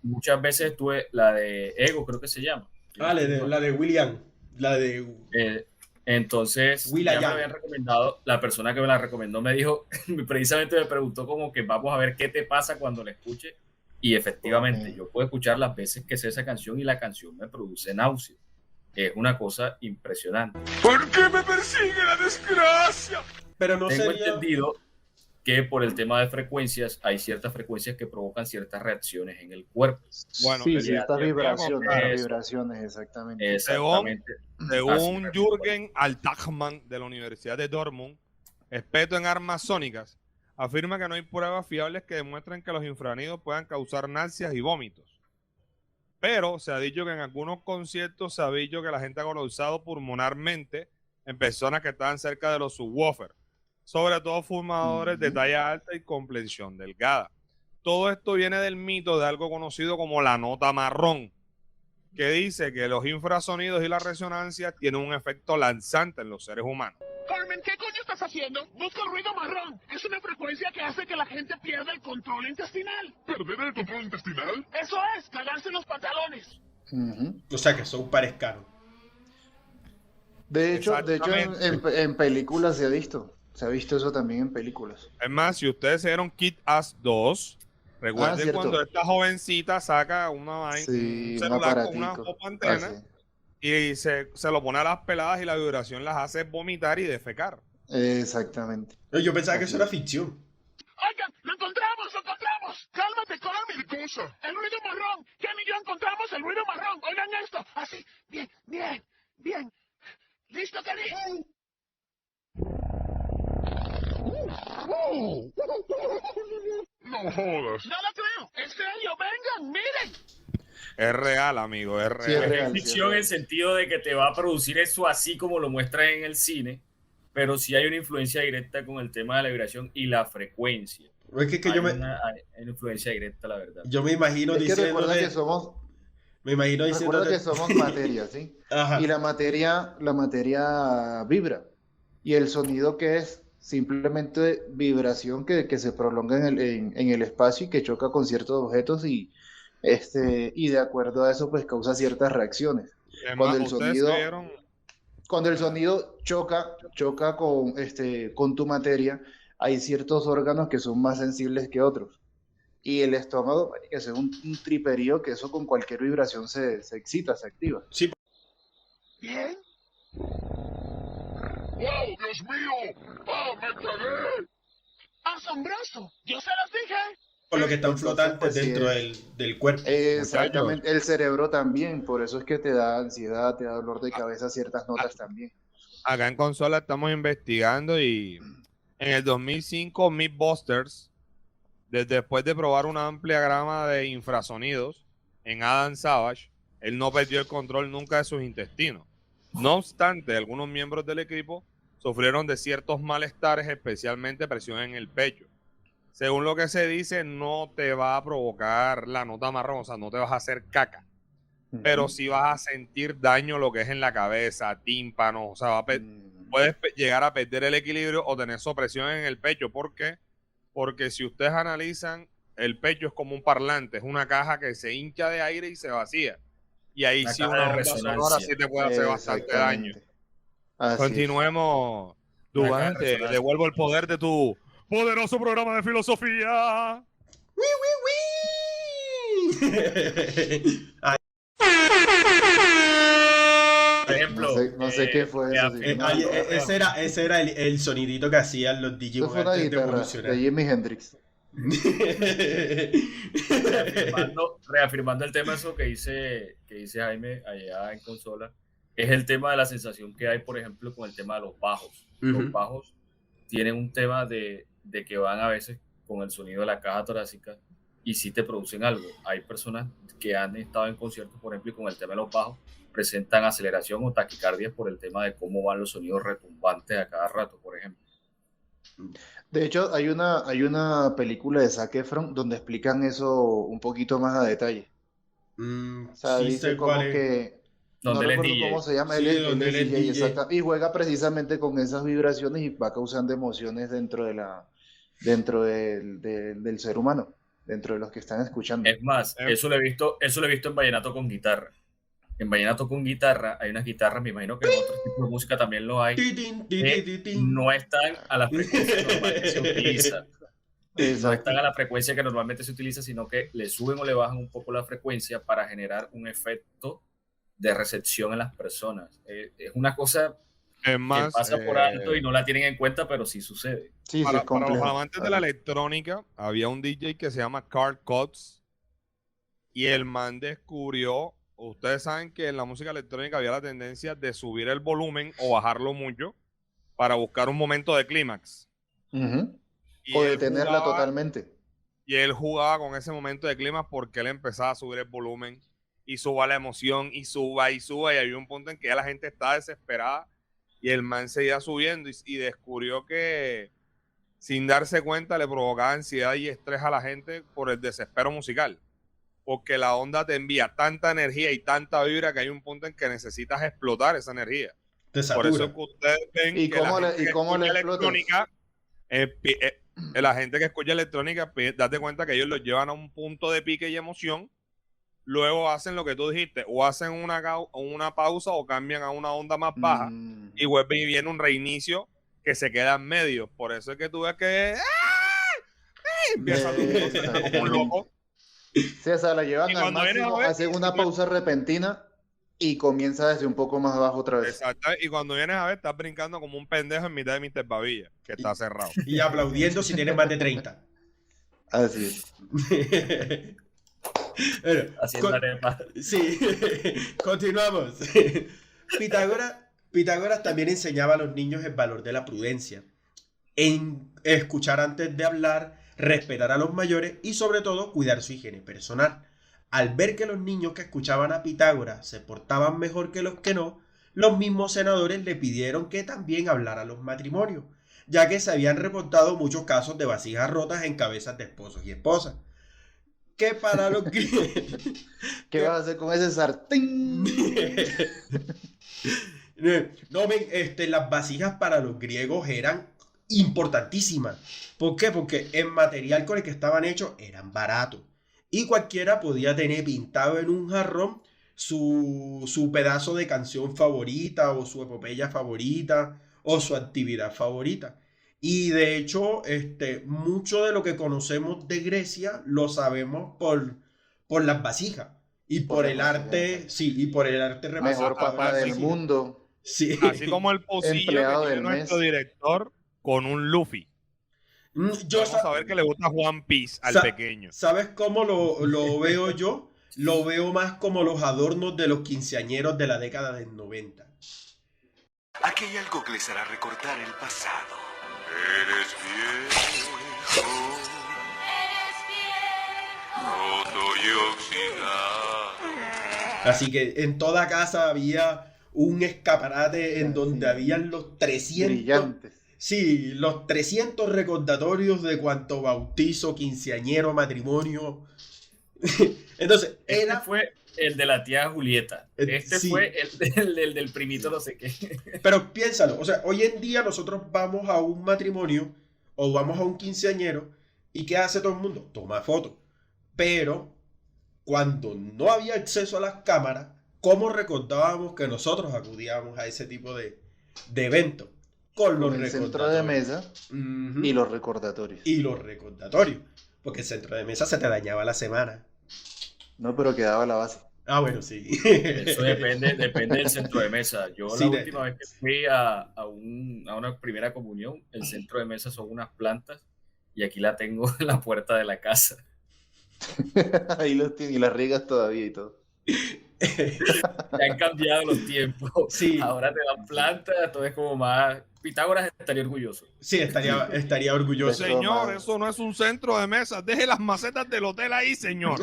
Muchas veces tuve la de Ego, creo que se llama. La de William. La de... Entonces, ya me habían recomendado, la persona que me la recomendó me dijo, precisamente me preguntó como que vamos a ver qué te pasa cuando la escuche. Y efectivamente, yo puedo escuchar las veces que sé esa canción y la canción me produce náuseas. Es una cosa impresionante. ¿Por qué me persigue la desgracia? Pero no Tengo entendido que por el tema de frecuencias, hay ciertas frecuencias que provocan ciertas reacciones en el cuerpo. Bueno, sí, ciertas vibraciones, exactamente. Según Jürgen Altachmann de la Universidad de Dortmund, experto en armas sónicas, afirma que no hay pruebas fiables que demuestren que los infrasonidos puedan causar náuseas y vómitos. Pero se ha dicho que en algunos conciertos se ha dicho que la gente ha colapsado pulmonarmente en personas que estaban cerca de los subwoofers, sobre todo fumadores de talla alta y complexión delgada. Todo esto viene del mito de algo conocido como la nota marrón, que dice que los infrasonidos y la resonancia tienen un efecto lanzante en los seres humanos. Carmen, ¿qué coño estás haciendo? Busca el ruido marrón. Es una frecuencia que hace que la gente pierda el control intestinal. ¿Perder el control intestinal? Eso es, cagarse los pantalones. O sea que son pares caros. De hecho en películas se ha visto. Se ha visto eso también en películas. Es más, si ustedes vieron Kick-Ass 2, recuerden cuando esta jovencita saca un celular con una antena y se lo pone a las peladas y la vibración las hace vomitar y defecar. Exactamente. Yo pensaba que eso era ficción. Oigan, lo encontramos. Cálmate, Carmen. ¿Qué cosa? El ruido marrón. Ken y yo encontramos el ruido marrón. Oigan esto. Así. Bien. ¿Listo, Kenny? No jodas. No lo creo. En serio, vengan, miren. Es real, amigo, es real. Sí, es ficción en el sentido de que te va a producir eso así como lo muestra en el cine, pero sí hay una influencia directa con el tema de la vibración y la frecuencia. Es que Hay yo una influencia directa, la verdad. me imagino Es que recuerda diciéndote, que somos, me imagino recuerda diciéndote, que somos materia, ¿sí? ajá, Y la materia vibra. Y el sonido que es simplemente vibración que se prolonga en el espacio y que choca con ciertos objetos y de acuerdo a eso pues causa ciertas reacciones. Es Cuando más, el ustedes sonido, vieron, cuando el sonido choca con tu materia, hay ciertos órganos que son más sensibles que otros. Y el estómago, marica, eso es un triperío que eso con cualquier vibración se excita, se activa. sí, ¿Bien? ¡Wow, Dios mío! ¡Ah, me quedé! ¡Asombroso! ¡Yo se los dije! por lo que están Entonces, flotantes pues, sí dentro es. del cuerpo. Exactamente, el cerebro también, por eso es que te da ansiedad, te da dolor de cabeza ciertas notas también. acá en consola estamos investigando y en el 2005 Mythbusters, después de probar una amplia gama de infrasonidos en Adam Savage, él no perdió el control nunca de sus intestinos. No obstante, algunos miembros del equipo sufrieron de ciertos malestares, especialmente presión en el pecho. Según lo que se dice, no te va a provocar la nota marrón, o sea, no te vas a hacer caca, pero sí vas a sentir daño lo que es en la cabeza, tímpanos, o sea, puedes llegar a perder el equilibrio o tener sopresión en el pecho. ¿Por qué? Porque si ustedes analizan, el pecho es como un parlante, es una caja que se hincha de aire y se vacía. Y ahí Una sí caja una de onda resonancia. sonora sí te puede hacer bastante daño. Exactamente. Así es. Continuemos. Una caja de Dubán, te resonancia. devuelvo el poder de tu poderoso programa de filosofía. Ay, Por ejemplo, No sé qué fue eso. sí. ese era el sonidito que hacían los Eso Digimon fue una antes de guitarra evolucionar. de Jimi Hendrix. reafirmando el tema eso que dice Jaime allá en consola, es el tema de la sensación que hay, por ejemplo, con el tema de los bajos. Los bajos tienen un tema de que van a veces con el sonido de la caja torácica y sí te producen algo. Hay personas que han estado en conciertos, por ejemplo, y con el tema de los bajos presentan aceleración o taquicardias por el tema de cómo van los sonidos retumbantes a cada rato, por ejemplo. De hecho, hay una película de Zac Efron donde explican eso un poquito más a detalle. O sea, sí dice sé como cuál es. que no Donde él es recuerdo DJ. cómo se llama, Sí, él donde es él es DJ, DJ. exacto, y juega precisamente con esas vibraciones y va causando emociones dentro del ser humano, dentro de los que están escuchando. Es más, eso lo he visto en vallenato con guitarra. En vallenato con guitarra hay unas guitarras, me imagino que en otros tipos de música también lo hay, que no están a la frecuencia que normalmente se utiliza. No Exacto. están a la frecuencia que normalmente se utiliza, sino que le suben o le bajan un poco la frecuencia para generar un efecto de recepción en las personas. Es una cosa Es más, que pasa por alto y no la tienen en cuenta, pero sí sucede. Sí, para es complejo. los amantes de la electrónica, había un DJ que se llama Carl Cox y el man descubrió, ustedes saben que en la música electrónica había la tendencia de subir el volumen o bajarlo mucho para buscar un momento de clímax. Ujú. Y O él detenerla jugaba- totalmente. Y él jugaba con ese momento de clímax porque él empezaba a subir el volumen y suba la emoción y suba, y había un punto en que ya la gente estaba desesperada y el man seguía subiendo y descubrió que sin darse cuenta le provocaba ansiedad y estrés a la gente por el desespero musical, porque la onda te envía tanta energía y tanta vibra que hay un punto en que necesitas explotar esa energía. Te Por eso satura. es que ustedes ven ¿Y que cómo la le- gente y que cómo le escucha explotas? electrónica, la gente que escucha electrónica, date cuenta que ellos los llevan a un punto de pique y emoción, luego hacen lo que tú dijiste, o hacen una pausa o cambian a una onda más baja y vuelve y viene un reinicio que se queda en medio. Por eso es que tú ves que empieza como un loco. Sí, o sea, la llevan Y al cuando vienes a máximo, ver, hacen una pausa repentina y comienza desde un poco más abajo otra vez. Exacto. Y cuando vienes a ver, estás brincando como un pendejo en mitad de Mr. Babilla, que está cerrado. Y aplaudiendo si tienes más de 30. Así es. Bueno, Haciendo arepa. sí, continuamos. Pitágoras también enseñaba a los niños el valor de la prudencia, en escuchar antes de hablar, respetar a los mayores y sobre todo cuidar su higiene personal. Al ver que los niños que escuchaban a Pitágoras se portaban mejor que los que no, los mismos senadores le pidieron que también hablara los matrimonios, ya que se habían reportado muchos casos de vasijas rotas en cabezas de esposos y esposas. Que para los griegos... ¿Qué vas a hacer con ese sartén? No, las vasijas para los griegos eran importantísimas. ¿Por qué? Porque el material con el que estaban hechos eran baratos. Y cualquiera podía tener pintado en un jarrón su pedazo de canción favorita, o su epopeya favorita, o su actividad favorita. Y de hecho, mucho de lo que conocemos de Grecia lo sabemos por las vasijas. Y por el arte, sí, y por el arte Mejor papá del mundo. Sí. Así como el pocillo Empleado que tiene del mes. nuestro director con un Luffy. Vamos a ver que le gusta One Piece al pequeño. ¿Sabes cómo lo veo yo? Lo veo más como los adornos de los quinceañeros de la década del 90. Aquí hay algo que les hará recordar el pasado. Eres viejo, roto y oxidado. Así que en toda casa había un escaparate en donde habían los 300... Brillantes. Sí, los 300 recordatorios de cuanto bautizo, quinceañero, matrimonio. Entonces, Este fue el de la tía Julieta. Sí. Fue el del primito no sé qué. Pero piénsalo, o sea, hoy en día nosotros vamos a un matrimonio o vamos a un quinceañero y ¿qué hace todo el mundo? Toma fotos. Pero cuando no había acceso a las cámaras, ¿cómo recordábamos que nosotros acudíamos a ese tipo de eventos? Con los el centro de mesa y los recordatorios. Porque el centro de mesa se te dañaba la semana. No, pero quedaba la base. Ah, bueno, sí. Eso depende del centro de mesa. Yo Sí, la última vez que fui a una primera comunión, el centro de mesa son unas plantas y aquí la tengo en la puerta de la casa. Ahí los tienes y las riegas todavía y todo. Ya han cambiado los tiempos. Sí. Ahora te dan plantas, todo es como más... Pitágoras estaría orgulloso. Sí, estaría orgulloso. Señor, eso no es un centro de mesa. Deje las macetas del hotel ahí, señor.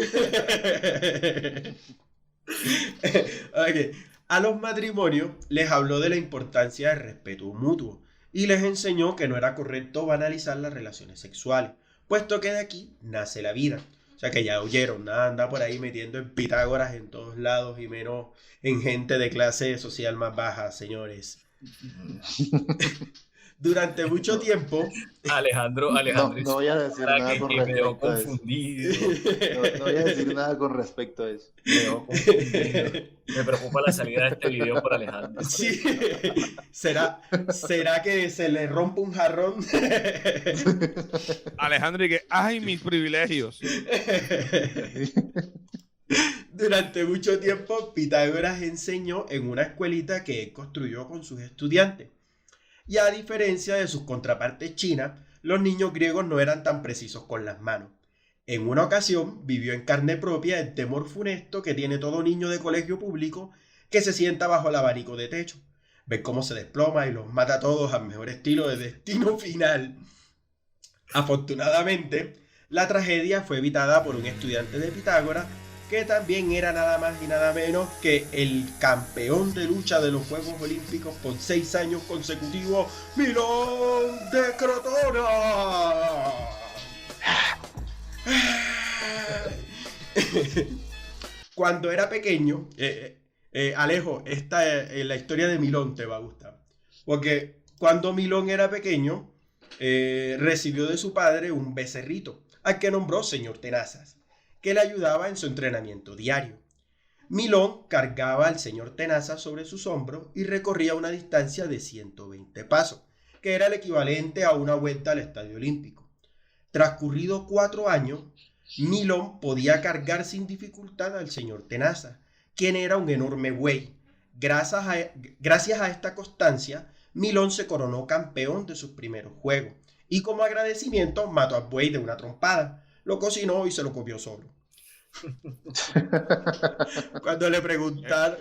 Okay. A los matrimonios les habló de la importancia del respeto mutuo y les enseñó que no era correcto banalizar las relaciones sexuales, puesto que de aquí nace la vida. O sea que ya oyeron, nada anda por ahí metiendo en Pitágoras en todos lados y menos en gente de clase social más baja, señores. Durante mucho tiempo... Alejandro. No voy a decir nada con me veo respecto a eso. confundido. No voy a decir nada con respecto a eso. Me veo confundido. Me preocupa la salida de este video por Alejandro. Sí. ¿Será que se le rompe un jarrón? Alejandro, y que, ¡ay, mis privilegios! Durante mucho tiempo, Pitágoras enseñó en una escuelita que él construyó con sus estudiantes. Y a diferencia de sus contrapartes chinas, los niños griegos no eran tan precisos con las manos. En una ocasión, vivió en carne propia el temor funesto que tiene todo niño de colegio público que se sienta bajo el abanico de techo. Ve cómo se desploma y los mata a todos al mejor estilo de Destino Final. Afortunadamente, la tragedia fue evitada por un estudiante de Pitágoras que también era nada más y nada menos que el campeón de lucha de los Juegos Olímpicos por 6 años consecutivos, Milón de Crotona. Cuando era pequeño, Alejo, la historia de Milón te va a gustar. Porque cuando Milón era pequeño, recibió de su padre un becerrito, al que nombró Señor Tenazas, que le ayudaba en su entrenamiento diario. Milón cargaba al señor Tenazas sobre sus hombros y recorría una distancia de 120 pasos, que era el equivalente a una vuelta al Estadio Olímpico. Transcurridos 4 años, Milón podía cargar sin dificultad al señor Tenazas, quien era un enorme buey. Gracias a esta constancia, Milón se coronó campeón de sus primeros juegos, y como agradecimiento mató al buey de una trompada. Lo cocinó y se lo comió solo. Cuando le preguntaron...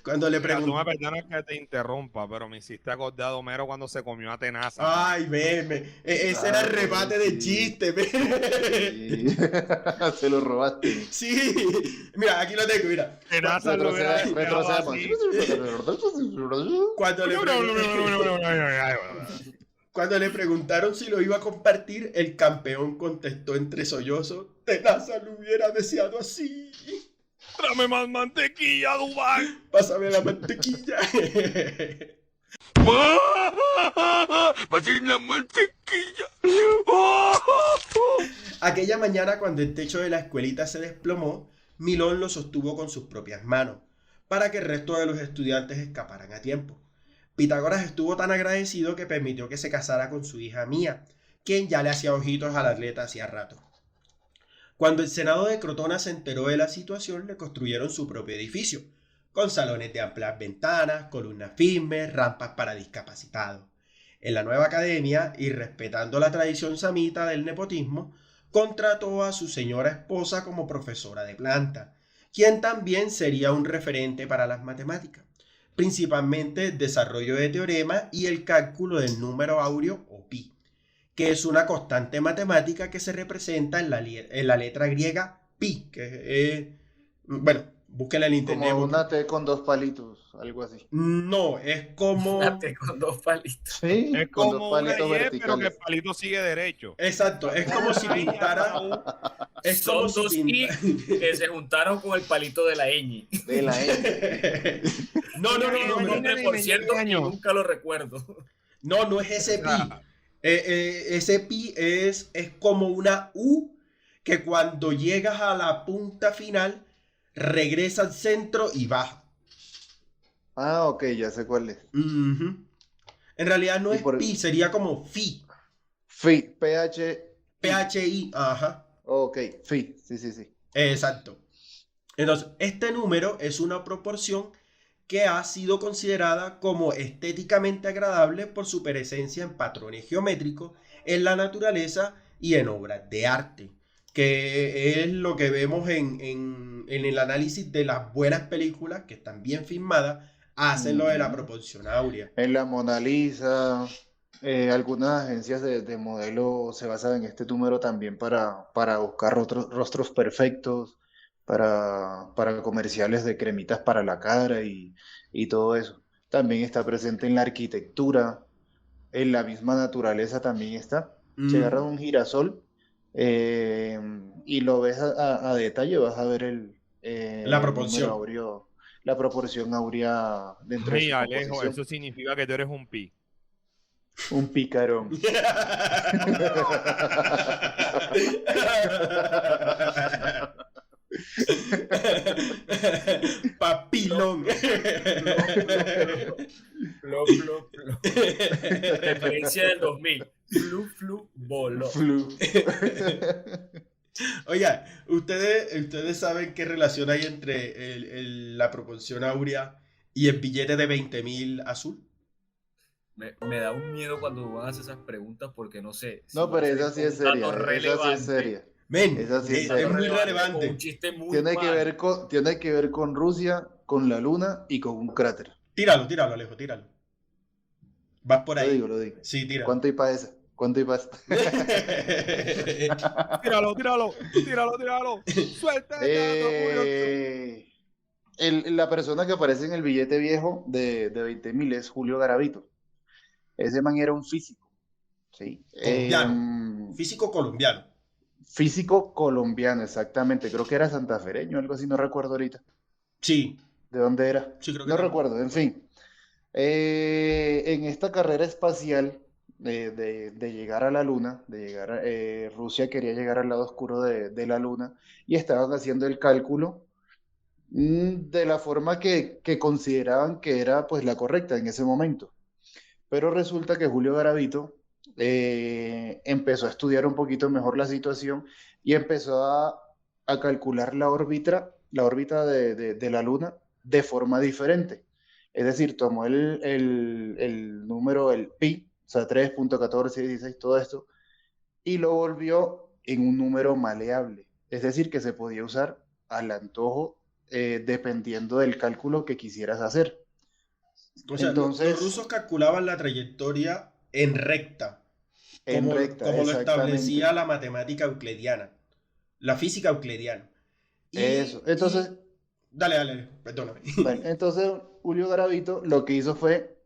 Cuando le Mira, tú me preguntaron... perdonas que te interrumpa, pero me hiciste acordar de Homero cuando se comió a Tenaza. Ay, meme. Ese era el remate de chiste, Sí. Se lo robaste. Sí. Mira, aquí lo tengo, mira. Tenaza lo hubiera Retrocedamos. Cuando le Cuando le preguntaron si lo iba a compartir, el campeón contestó entre sollozos: Tenaza lo hubiera deseado así. ¡Tráeme más mantequilla, Dubán! Pásame la mantequilla. ¡Pásame la mantequilla! Aquella mañana, cuando el techo de la escuelita se desplomó, Milón lo sostuvo con sus propias manos, para que el resto de los estudiantes escaparan a tiempo. Pitágoras estuvo tan agradecido que permitió que se casara con su hija Mía, quien ya le hacía ojitos al atleta hacía rato. Cuando el Senado de Crotona se enteró de la situación, le construyeron su propio edificio, con salones de amplias ventanas, columnas firmes, rampas para discapacitados. En la nueva academia, y respetando la tradición samita del nepotismo, contrató a su señora esposa como profesora de planta, quien también sería un referente para las matemáticas, principalmente el desarrollo de teoremas y el cálculo del número áureo o pi, que es una constante matemática que se representa en la letra griega pi, que es, bueno, búsquenla en internet. Como una T con dos palitos, algo así. No, es como... Una T con dos palitos. Sí, Es con como dos una palitos Y, pero que verticales. el palito sigue derecho. Exacto, es como si pintara... Es como Son dos I que se juntaron con el palito de la ñ. De la N. No, Mi nombre, por cierto, y nunca lo recuerdo. no es ese pi. Ese pi es como una U que cuando llegas a la punta final regresa al centro y baja. Ah, ok, ya sé cuál es. En realidad no es pi, sería como phi. Phi, PH. PHI, ajá. Ok, phi, sí. Exacto. Entonces, este número es una proporción que ha sido considerada como estéticamente agradable por su presencia en patrones geométricos, en la naturaleza y en obras de arte, que es lo que vemos en el análisis de las buenas películas que están bien filmadas, hacen lo de la proporción áurea. En la Mona Lisa, algunas agencias de modelo se basan en este número también para buscar rostros perfectos, para comerciales de cremitas para la cara y todo eso. También está presente en la arquitectura, en la misma naturaleza también está. Si agarras un girasol y lo ves a detalle, vas a ver la proporción. número áureo, la proporción áurea dentro de Ay, su Alejo, composición. eso significa que tú eres un pi. Un picarón. Papilón. Referencia del 2000. Flu, bolo. Oiga, ¿ustedes saben qué relación hay entre la proporción áurea y el billete de 20.000 azul? Me da un miedo cuando van a hacer esas preguntas porque no sé. No, pero esa sí es seria. Esa sí es seria. Men, Esa sí es es seria. muy relevante. Un chiste muy Tiene que mal. ver con Rusia, con la luna y con un cráter. Tíralo, Alejo, tíralo. Vas por ahí. Lo digo. Sí, tíralo. ¿Cuánto hay para esa? Tíralo. Suelta. La persona que aparece en el billete viejo de 20.000 es Julio Garavito. Ese man era un físico. ¿Sí? Colombiano. Físico colombiano. Físico colombiano, exactamente. Creo que era santafereño, algo así, no recuerdo ahorita. Sí. ¿De dónde era? Sí, creo que no también. recuerdo, en fin. En esta carrera espacial de llegar a la Luna, Rusia quería llegar al lado oscuro de la Luna y estaban haciendo el cálculo de la forma que consideraban que era pues la correcta en ese momento. Pero resulta que Julio Garavito empezó a estudiar un poquito mejor la situación y empezó a calcular la órbita de la Luna de forma diferente. Es decir, tomó el número, el pi, o sea, 3.1416, todo esto, y lo volvió en un número maleable. Es decir, que se podía usar al antojo dependiendo del cálculo que quisieras hacer. O sea, Entonces, los rusos calculaban la trayectoria en recta, como lo exactamente. establecía la matemática euclidiana, la física euclidiana. Eso. Entonces, Dale, perdóname. bueno, entonces Julio Garavito lo que hizo fue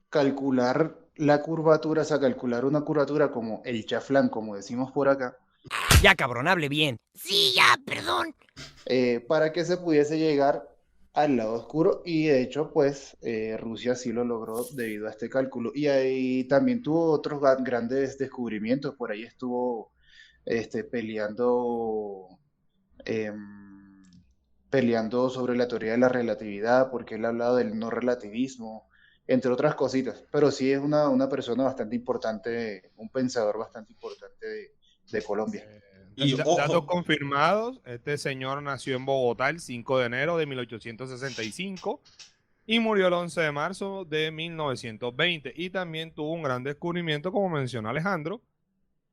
calcular la curvatura, o sea, calcular una curvatura como el chaflán, como decimos por acá. Ya, cabrón, hable bien. Sí, ya, perdón. Para que se pudiese llegar al lado oscuro, y de hecho, pues, Rusia sí lo logró debido a este cálculo. Y ahí también tuvo otros grandes descubrimientos. Por ahí estuvo peleando, peleando sobre la teoría de la relatividad, porque él ha hablado del no relativismo, entre otras cositas. Pero sí es una persona bastante importante, un pensador bastante importante de Colombia. Y Datos ojo, confirmados, este señor nació en Bogotá el 5 de enero de 1865 y murió el 11 de marzo de 1920. Y también tuvo un gran descubrimiento, como mencionó Alejandro,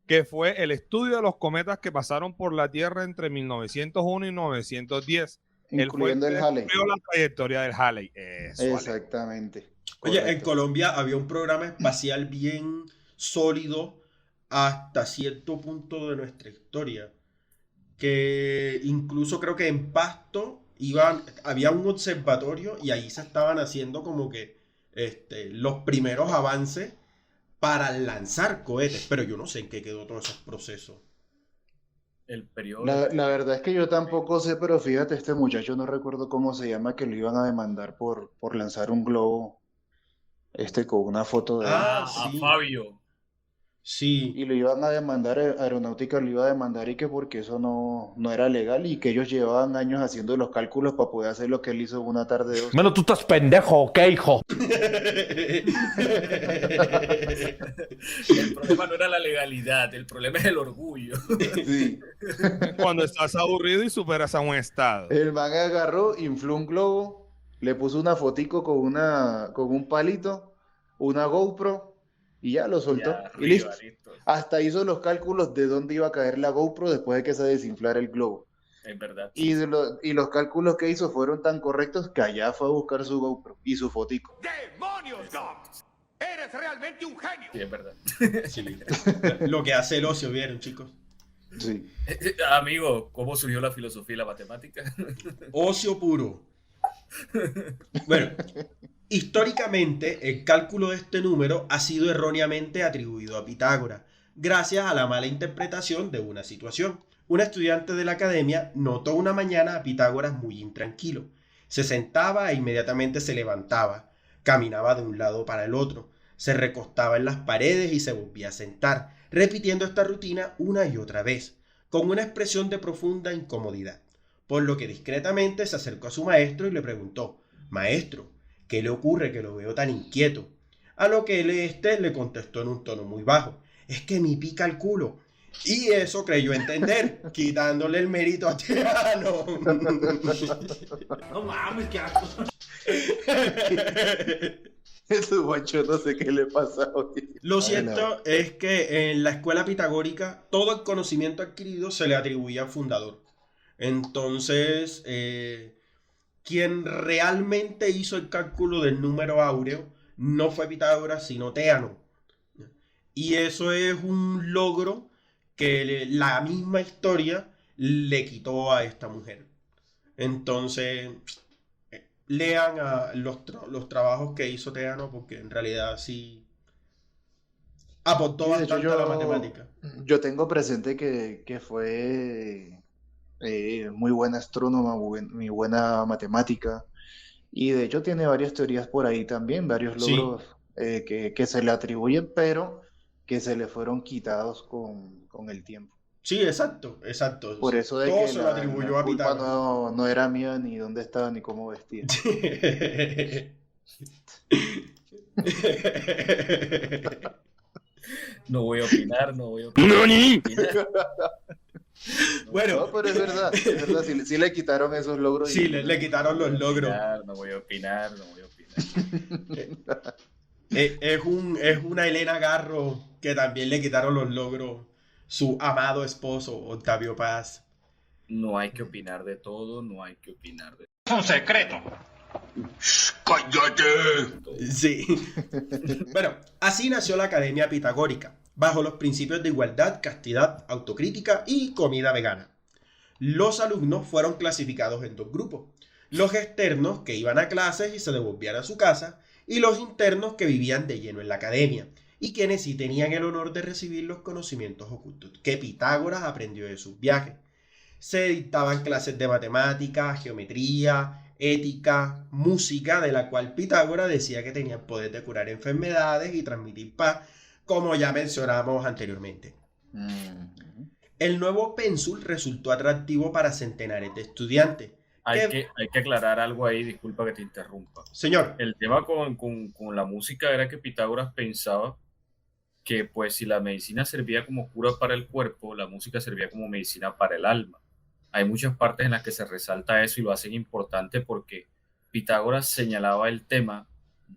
que fue el estudio de los cometas que pasaron por la Tierra entre 1901 y 1910. Incluyendo el Halley. La trayectoria del Halley. Eso, Exactamente. oye, en Correcto. Colombia había un programa espacial bien sólido hasta cierto punto de nuestra historia, que incluso creo que en Pasto había un observatorio y ahí se estaban haciendo como que los primeros avances para lanzar cohetes, pero yo no sé en qué quedó todo ese proceso. El periodo. La verdad es que yo tampoco sé, pero fíjate, este muchacho no recuerdo cómo se llama, que lo iban a demandar por lanzar un globo con una foto de él. Ah, A sí. Fabio. Sí. Y lo iban a demandar, Aeronáutica lo iba a demandar, y que porque eso no era legal, y que ellos llevaban años haciendo los cálculos para poder hacer lo que él hizo en una tarde de dos. Bueno, tú estás pendejo, ¿qué, hijo? El problema no era la legalidad, el problema es el orgullo. Sí. Cuando estás aburrido y superas a un estado. El man agarró, infló un globo, le puso una fotico con un palito, una GoPro, y ya lo soltó. Ya, Y listo. ribarito. Hasta hizo los cálculos de dónde iba a caer la GoPro después de que se desinflara el globo. Es verdad. Y los cálculos que hizo fueron tan correctos que allá fue a buscar su GoPro y su fotico. ¡Demonios, Doc! ¡Eres realmente un genio! Sí, es verdad. Sí. Lo que hace el ocio, ¿vieron, chicos? Sí. Amigo, ¿cómo surgió la filosofía y la matemática? Ocio puro. Bueno, históricamente el cálculo de este número ha sido erróneamente atribuido a Pitágoras, gracias a la mala interpretación de una situación. Un estudiante de la academia notó una mañana a Pitágoras muy intranquilo. Se sentaba e inmediatamente se levantaba, caminaba de un lado para el otro, se recostaba en las paredes y se volvía a sentar, repitiendo esta rutina una y otra vez, con una expresión de profunda incomodidad. Por lo que discretamente se acercó a su maestro y le preguntó: «Maestro, ¿qué le ocurre que lo veo tan inquieto?». A lo que le contestó en un tono muy bajo: «Es que me pica el culo». Y eso creyó entender, quitándole el mérito a Teano. No mames, qué asco. Ese guacho no sé qué le pasa hoy. Lo cierto es que en la escuela pitagórica todo el conocimiento adquirido se le atribuía al fundador. Entonces, quien realmente hizo el cálculo del número áureo no fue Pitágoras, sino Teano. Y eso es un logro que la misma historia le quitó a esta mujer. Entonces, lean los trabajos que hizo Teano, porque en realidad sí aportó bastante a la matemática. Yo tengo presente que fue muy buena astrónoma, muy buena matemática, y de hecho tiene varias teorías por ahí también, varios logros que se le atribuyen, pero que se le fueron quitados con el tiempo. Sí, exacto. Por eso de todo que se lo atribuyó a culpa Pitágoras. no era mía, ni dónde estaba, ni cómo vestía. No voy a opinar. ¡Nani! Bueno, no, pero es verdad, sí le quitaron esos logros. Sí, le quitaron los logros. No voy a opinar. Es una Elena Garro que también le quitaron los logros su amado esposo, Octavio Paz. no hay que opinar de todo, no hay que opinar de Es un secreto. ¡Cállate! Sí. Bueno, así nació la Academia Pitagórica, bajo los principios de igualdad, castidad, autocrítica y comida vegana. Los alumnos fueron clasificados en dos grupos: los externos, que iban a clases y se devolvían a su casa, y los internos, que vivían de lleno en la academia, y quienes sí tenían el honor de recibir los conocimientos ocultos que Pitágoras aprendió de sus viajes. Se dictaban clases de matemáticas, geometría, ética, música, de la cual Pitágoras decía que tenía el poder de curar enfermedades y transmitir paz, como ya mencionamos anteriormente. El nuevo pénsul resultó atractivo para centenares de estudiantes. Hay que aclarar algo ahí, disculpa que te interrumpa. Señor. El tema con la música era que Pitágoras pensaba que pues si la medicina servía como cura para el cuerpo, la música servía como medicina para el alma. Hay muchas partes en las que se resalta eso y lo hacen importante porque Pitágoras señalaba el tema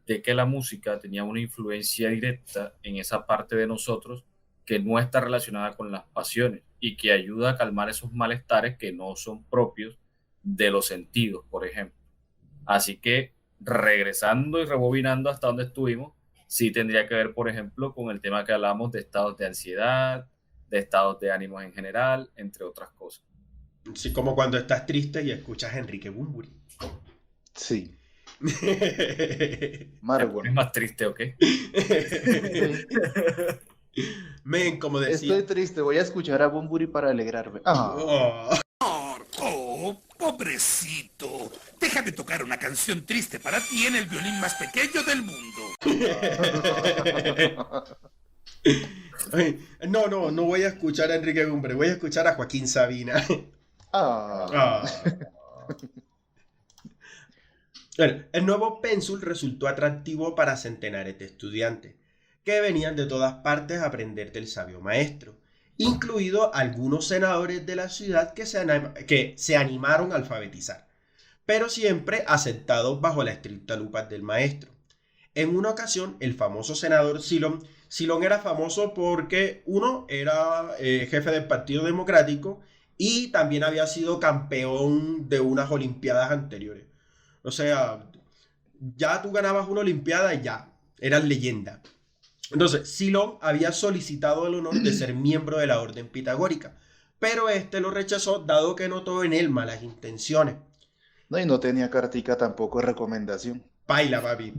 de que la música tenía una influencia directa en esa parte de nosotros que no está relacionada con las pasiones y que ayuda a calmar esos malestares que no son propios de los sentidos, por ejemplo. Así que regresando y rebobinando hasta donde estuvimos, sí tendría que ver, por ejemplo, con el tema que hablamos de estados de ansiedad, de estados de ánimos en general, entre otras cosas. Sí, como cuando estás triste y escuchas a Enrique Bunbury. Sí. ¿Es más triste o qué? Men, como decía. Estoy triste, voy a escuchar a Bunbury para alegrarme. Oh, pobrecito. Deja de tocar una canción triste para ti en el violín más pequeño del mundo. No voy a escuchar a Enrique Bunbury, voy a escuchar a Joaquín Sabina. Bueno, el nuevo pénsul resultó atractivo para centenares de estudiantes que venían de todas partes a aprender del sabio maestro, incluidos algunos senadores de la ciudad que se animaron a alfabetizar, pero siempre aceptados bajo la estricta lupa del maestro. En una ocasión, el famoso senador Silón era famoso porque uno era jefe del Partido Democrático y también había sido campeón de unas olimpiadas anteriores. O sea, ya tú ganabas una olimpiada y ya, eras leyenda. Entonces, Silón había solicitado el honor de ser miembro de la orden pitagórica, pero este lo rechazó dado que notó en él malas intenciones. No, y no tenía cartica tampoco de recomendación. Paila, papi.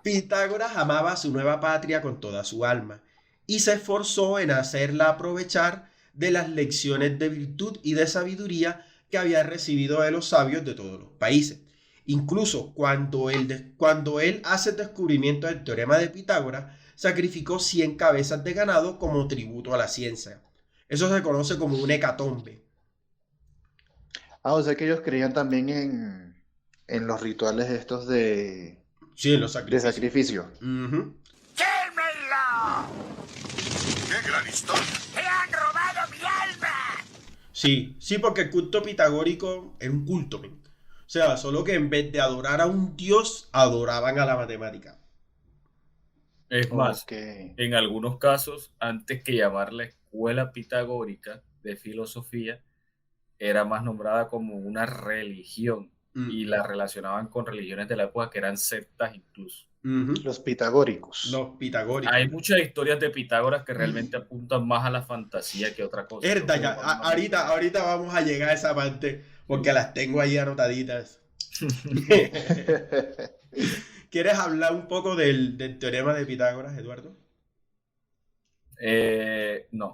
Pitágoras amaba a su nueva patria con toda su alma y se esforzó en hacerla aprovechar de las lecciones de virtud y de sabiduría que había recibido de los sabios de todos los países. Incluso cuando él hace el descubrimiento del teorema de Pitágoras, sacrificó 100 cabezas de ganado como tributo a la ciencia. Eso se conoce como un hecatombe. O sea que ellos creían también en los rituales estos de... Sí, en los sacrificios. De sacrificio. ¡Quémelo! ¡Qué gran historia! ¡Te han robado mi alma! Sí, porque el culto pitagórico era un culto, ¿me? O sea, solo que en vez de adorar a un dios, adoraban a la matemática. Es más, en algunos casos, antes que llamar la escuela pitagórica de filosofía, era más nombrada como una religión y la relacionaban con religiones de la época que eran sectas incluso. Los pitagóricos. Hay muchas historias de Pitágoras que realmente apuntan más a la fantasía que otra cosa. Ahorita vamos a llegar a esa parte porque las tengo ahí anotaditas. ¿Quieres hablar un poco del teorema de Pitágoras, Eduardo? No.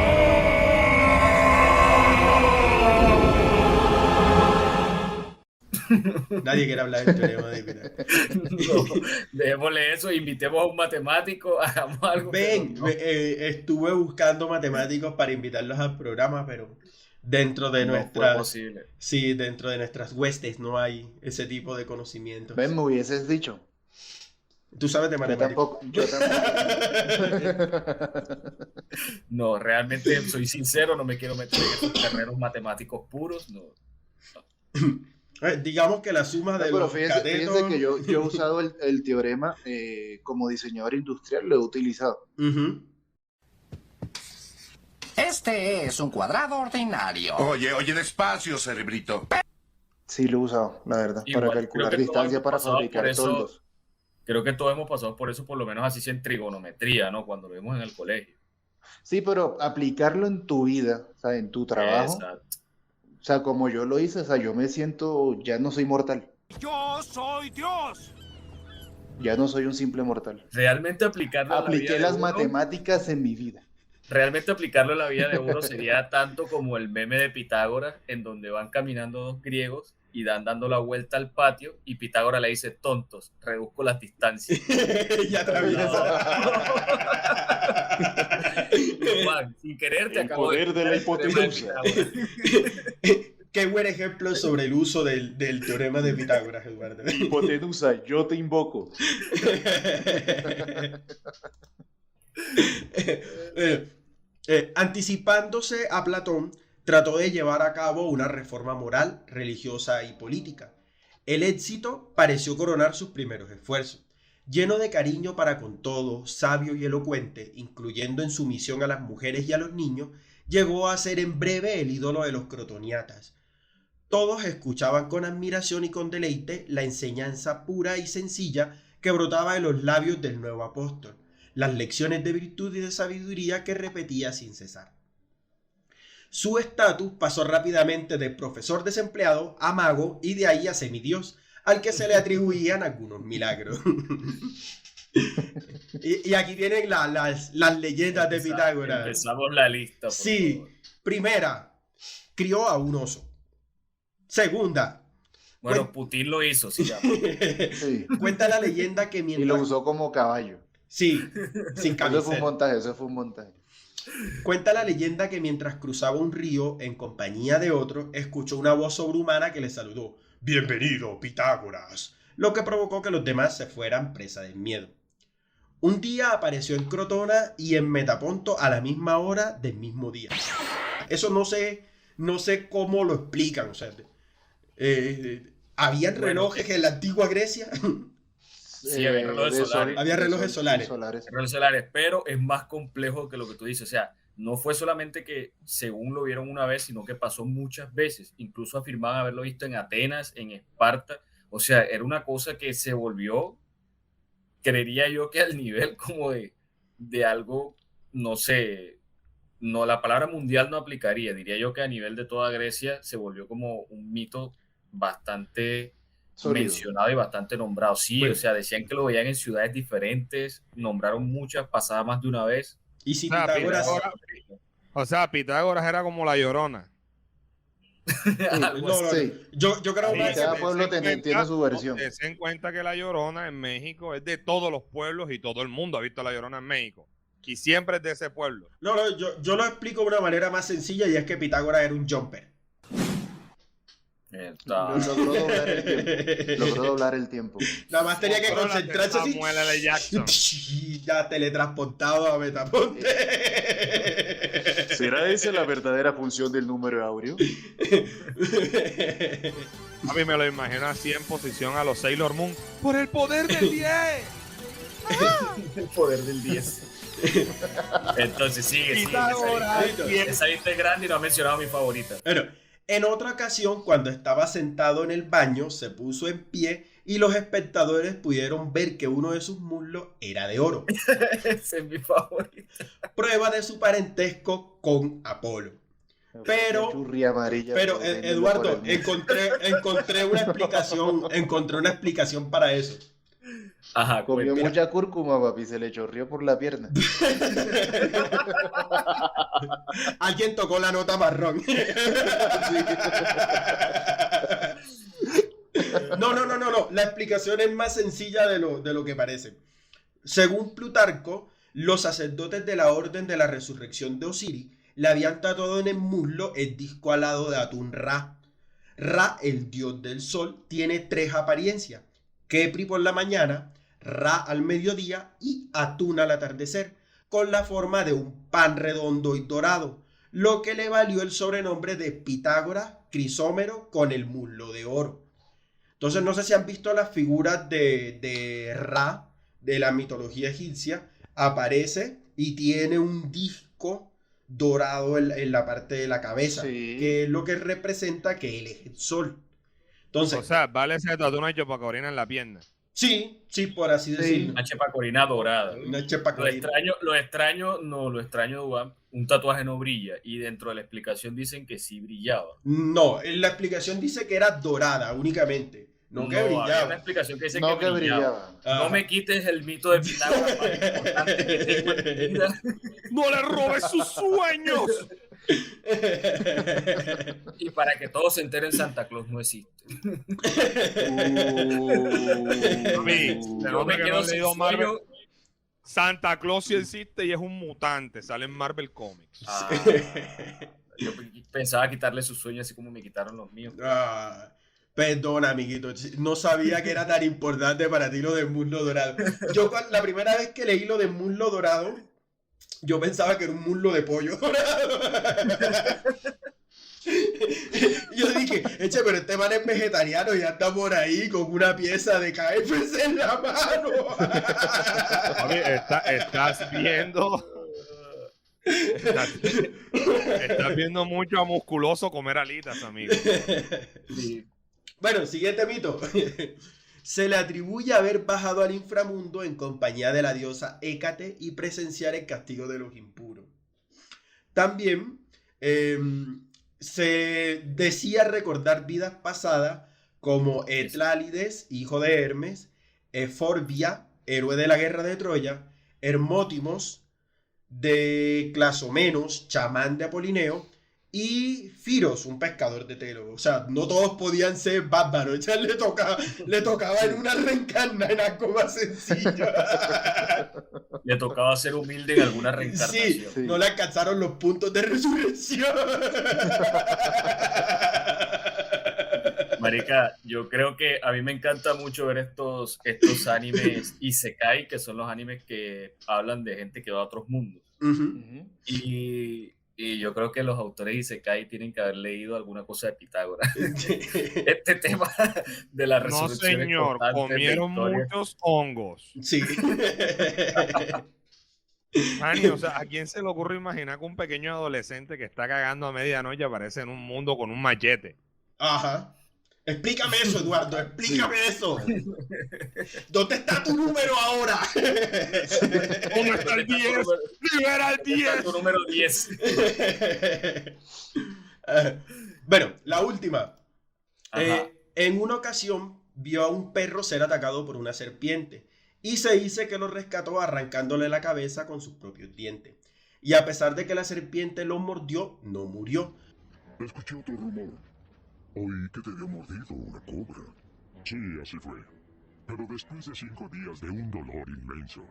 Nadie quiere hablar del teorema de Pitágoras. No, dejémosle eso, invitemos a un matemático, hagamos algo. Estuve buscando matemáticos para invitarlos al programa, pero dentro de dentro de nuestras huestes no hay ese tipo de conocimientos. Me hubieses dicho. ¿Tú sabes de matemáticas? Yo tampoco. No, realmente soy sincero, no me quiero meter en esos terrenos matemáticos puros, no. Digamos que la suma de los catetos... Fíjense que yo he usado el teorema como diseñador industrial, lo he utilizado. Este es un cuadrado ordinario. Oye, despacio, cerebrito. Sí lo he usado, la verdad, Igual, para calcular creo que distancia, todos para hemos pasado fabricar por eso. toldos. Creo que todos hemos pasado por eso, por lo menos así sea en trigonometría, ¿no? Cuando lo vimos en el colegio. Sí, pero aplicarlo en tu vida, o sea, en tu trabajo, Exacto. o sea, como yo lo hice, o sea, yo me siento, ya no soy mortal, ¡Yo soy Dios! ya no soy un simple mortal. Realmente aplicarlo a la vida Apliqué de las uno, matemáticas en mi vida. realmente aplicarlo a la vida de uno sería tanto como el meme de Pitágoras, en donde van caminando dos griegos y dan dando la vuelta al patio, y Pitágoras le dice, tontos, reduzco las distancias. Y atraviesa. Juan, sin querer te El acabo poder de la explicar el teorema de hipotenusa. Pitágoras. Qué buen ejemplo sobre el uso del teorema de Pitágoras, Eduardo. Hipotenusa, yo te invoco. Anticipándose a Platón, trató de llevar a cabo una reforma moral, religiosa y política. El éxito pareció coronar sus primeros esfuerzos. Lleno de cariño para con todos, sabio y elocuente, incluyendo en su misión a las mujeres y a los niños, llegó a ser en breve el ídolo de los crotoniatas. Todos escuchaban con admiración y con deleite la enseñanza pura y sencilla que brotaba de los labios del nuevo apóstol, las lecciones de virtud y de sabiduría que repetía sin cesar. Su estatus pasó rápidamente de profesor desempleado a mago y de ahí a semidios, al que se le atribuían algunos milagros. y aquí vienen las leyendas de Pitágoras. Empezamos la lista. Sí, favor. Primera, crió a un oso. Segunda. Bueno, Putin lo hizo, sí. Sí. Cuenta la leyenda que mientras... Y lo usó como caballo. Sí, sin camiseta. Eso fue un montaje, eso fue un montaje. Cuenta la leyenda que mientras cruzaba un río en compañía de otro, escuchó una voz sobrehumana que le saludó. Bienvenido, Pitágoras. Lo que provocó que los demás se fueran presa del miedo. Un día apareció en Crotona y en Metaponto a la misma hora del mismo día. Eso no sé cómo lo explican. O sea, ¿habían relojes en la antigua Grecia? Sí, había relojes solares. Había relojes solares. Relojes solares, pero es más complejo que lo que tú dices. O sea, no fue solamente que según lo vieron una vez, sino que pasó muchas veces. Incluso afirmaban haberlo visto en Atenas, en Esparta. O sea, era una cosa que se volvió, creería yo que al nivel como de algo, no sé, no, la palabra mundial no aplicaría. Diría yo que a nivel de toda Grecia se volvió como un mito bastante Sólido. mencionado y bastante nombrado. Sí, Bueno. o sea, decían que lo veían en ciudades diferentes, nombraron muchas, pasaba más de una vez. Y si O sea, Pitágoras... Pitágoras era como la Llorona. No, Sí. yo creo Sí, que... cada pueblo tiene su versión. Ten en cuenta que la Llorona en México es de todos los pueblos y todo el mundo ha visto a la Llorona en México. Y siempre es de ese pueblo. No, yo lo explico de una manera más sencilla y es que Pitágoras era un jumper. Logró doblar el tiempo. Logró doblar el tiempo. Nada más tenía que Como las de concentrarse así. Samuel L. Jackson. Y ya teletransportado a Metaponte. ¿Será esa la verdadera función del número áureo? A mí me lo imagino así en posición a los Sailor Moon. ¡Por el poder del 10! El poder del 10. Entonces sigue. Pitágoras, Esa lista es grande y no ha mencionado mi favorita. Bueno, en otra ocasión, cuando estaba sentado en el baño, se puso en pie y los espectadores pudieron ver que uno de sus muslos era de oro. Ese es mi favorito. Prueba de su parentesco con Apolo. Pero, Churri amarilla, Eduardo, encontré una explicación para eso. Ajá, comió mucha cúrcuma, papi, se le chorrió por la pierna. Alguien tocó la nota marrón. No. La explicación es más sencilla de lo que parece. Según Plutarco, los sacerdotes de la Orden de la Resurrección de Osiris le habían tatuado en el muslo el disco alado de Atún Ra. Ra, el dios del sol, tiene 3 apariencias: Kepri por la mañana, Ra al mediodía y Atún al atardecer, con la forma de un pan redondo y dorado, lo que le valió el sobrenombre de Pitágoras Crisómero con el muslo de oro. Entonces no sé si han visto las figuras de Ra de la mitología egipcia. Aparece y tiene un disco dorado en la parte de la cabeza, Sí. que es lo que representa que él es el sol. Entonces, O sea, vale ese tatuaje una chupacorina en la pierna. sí, por así decirlo. Una chepacorina dorada. Una chepacorina. Lo extraño, Duván, un tatuaje no brilla. Y dentro de la explicación dicen que sí brillaba. No, en la explicación dice que era dorada únicamente. No que había una brillaba. explicación que dice No que que brillaba. brillaba. No me quites el mito de Pitágoras más importante que tengo en mi vida. ¡No le robes sus sueños! Y para que todos se enteren, Santa Claus no existe. Mami, No me que quedo no he sin leído Marvel. sueño. Santa Claus sí existe y es un mutante. Sale en Marvel Comics. Yo pensaba quitarle sus sueños así como me quitaron los míos. Perdona, amiguito. No sabía que era tan importante para ti lo del muslo dorado. Yo la primera vez que leí lo del muslo dorado, yo pensaba que era un muslo de pollo dorado. Yo dije, pero este man es vegetariano y anda por ahí con una pieza de KFC en la mano. Mami, estás viendo... Estás viendo mucho a musculoso comer alitas, amigo. Sí. Bueno, siguiente mito. Se le atribuye haber bajado al inframundo en compañía de la diosa Hécate y presenciar el castigo de los impuros. También se decía recordar vidas pasadas como Etlálides, hijo de Hermes, Eforbia, héroe de la guerra de Troya, Hermótimos, de Clazomenos, chamán de Apolineo, y Firos, un pescador de Telo. O sea, no todos podían ser bárbaros. Ya le tocaba en una reencarna en algo más sencillo. Le tocaba ser humilde en alguna reencarnación. Sí, no le alcanzaron los puntos de resurrección. Marica, yo creo que a mí me encanta mucho ver estos animes Isekai, que son los animes que hablan de gente que va a otros mundos. Y yo creo que los autores Isekai tienen que haber leído alguna cosa de Pitágoras. Este tema de la resurrección. No, señor, comieron muchos hongos. Sí. Manny, o sea, ¿a quién se le ocurre imaginar que un pequeño adolescente que está cagando a medianoche aparece en un mundo con un machete? Ajá. Explícame eso, Eduardo, explícame eso. ¿Dónde está tu número ahora? ¿Dónde está el 10? ¡Libera el 10! Tu número 10. Bueno, la última. En una ocasión vio a un perro ser atacado por una serpiente y se dice que lo rescató arrancándole la cabeza con sus propios dientes. Y a pesar de que la serpiente lo mordió, no murió. Escuché otro rumor. Oí que te había mordido una cobra. Sí, así fue. Pero después de 5 días de un dolor inmenso,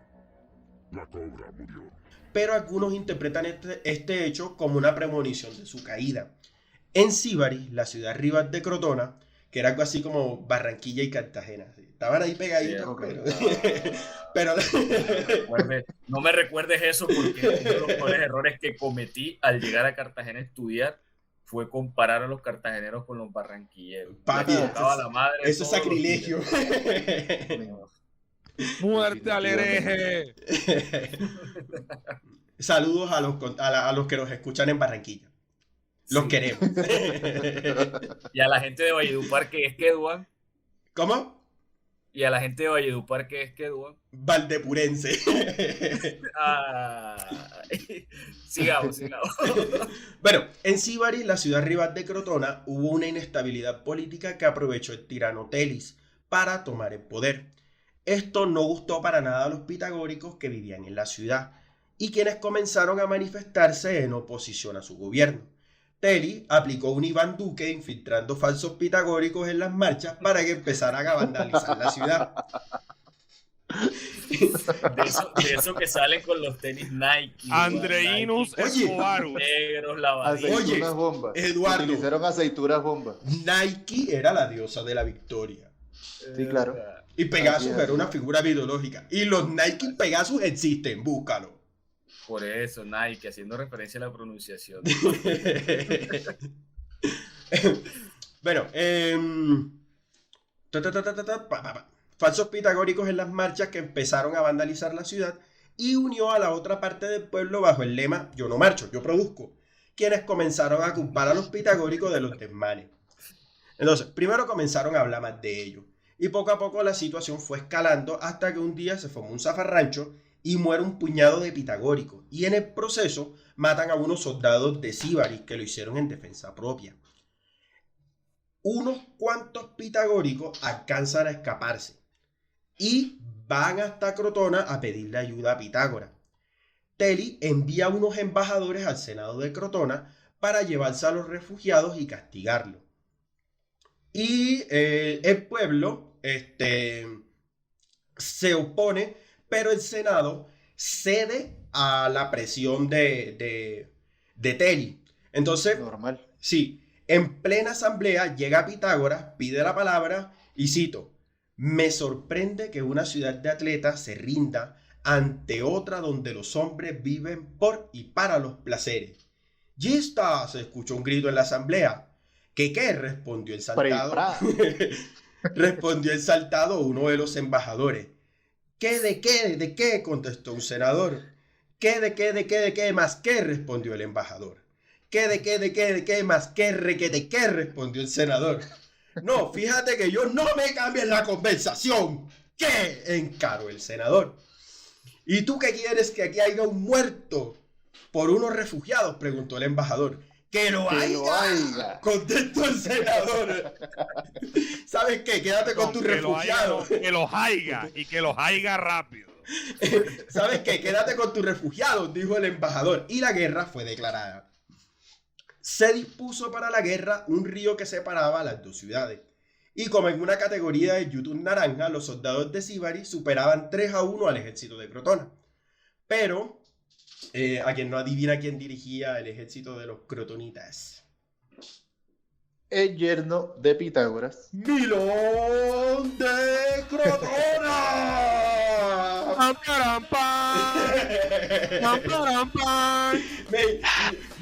la cobra murió. Pero algunos interpretan este hecho como una premonición de su caída. En Sibari, la ciudad rival de Crotona, que era algo así como Barranquilla y Cartagena. Estaban ahí pegaditos, pero... No me recuerdes eso, porque uno de los peores errores que cometí al llegar a Cartagena a estudiar fue comparar a los cartageneros con los barranquilleros. Papi, eso es sacrilegio. ¡Muerte al hereje! Saludos a los que nos escuchan en Barranquilla. Los queremos. Y a la gente de Valledupar, que es que Duan. ¿Cómo? Y a la gente de Valledupar, que es que Duan. Valdepurense. Sigamos. Bueno, en Sibari, la ciudad rival de Crotona, hubo una inestabilidad política que aprovechó el tirano Telis para tomar el poder. Esto no gustó para nada a los pitagóricos que vivían en la ciudad y quienes comenzaron a manifestarse en oposición a su gobierno. Telis aplicó un Iván Duque infiltrando falsos pitagóricos en las marchas para que empezaran a vandalizar la ciudad. De eso que salen con los tenis Nike. Andreinus Escobarus. Negros, lavaditos. Aceitunas bombas. Eduardo. Utilizaron aceitunas bombas. Nike era la diosa de la victoria. Sí, claro. Y Pegasus era una figura mitológica. Y los Nike Pegasus existen, búscalo. Por eso, Nike, haciendo referencia a la pronunciación. Bueno, falsos pitagóricos en las marchas que empezaron a vandalizar la ciudad y unió a la otra parte del pueblo bajo el lema "Yo no marcho, yo produzco", quienes comenzaron a culpar a los pitagóricos de los desmanes. Entonces, primero comenzaron a hablar más de ello, y poco a poco la situación fue escalando hasta que un día se formó un zafarrancho y muere un puñado de pitagóricos, y en el proceso matan a unos soldados de Síbaris que lo hicieron en defensa propia. Unos cuantos pitagóricos alcanzan a escaparse y van hasta Crotona a pedirle ayuda a Pitágoras. Telly envía unos embajadores al Senado de Crotona para llevarse a los refugiados y castigarlos. Y el pueblo se opone, pero el Senado cede a la presión de Telly. Entonces, normal. Sí, en plena asamblea llega Pitágoras, pide la palabra y cito: "Me sorprende que una ciudad de atletas se rinda ante otra donde los hombres viven por y para los placeres". "¡Yista!", se escuchó un grito en la asamblea. ¿Qué? Respondió el saltado. Respondió el saltado, uno de los embajadores. ¿Qué de qué? ¿De qué?, contestó un senador. ¿Qué de qué? ¿De qué? ¿De qué? Más qué, respondió el embajador. ¿Qué de qué? ¿De qué? ¿De qué? Más qué, de qué, respondió el senador. "No, fíjate que yo no me cambie la conversación". ¿Qué?, encaró el senador. "¿Y tú qué quieres, que aquí haya un muerto por unos refugiados?", preguntó el embajador. "¡Que lo haya!", contestó el senador. ¿Sabes qué? Quédate con tus refugiados. Que los haya, y que los haya rápido. ¿Sabes qué? Quédate con tus refugiados, dijo el embajador, y la guerra fue declarada. Se dispuso para la guerra un río que separaba a las dos ciudades, y como en una categoría de YouTube naranja, los soldados de Síbaris superaban 3-1 al ejército de Crotona. Pero, a quien no adivina quién dirigía el ejército de los crotonitas. El yerno de Pitágoras. ¡Milón de Crotona!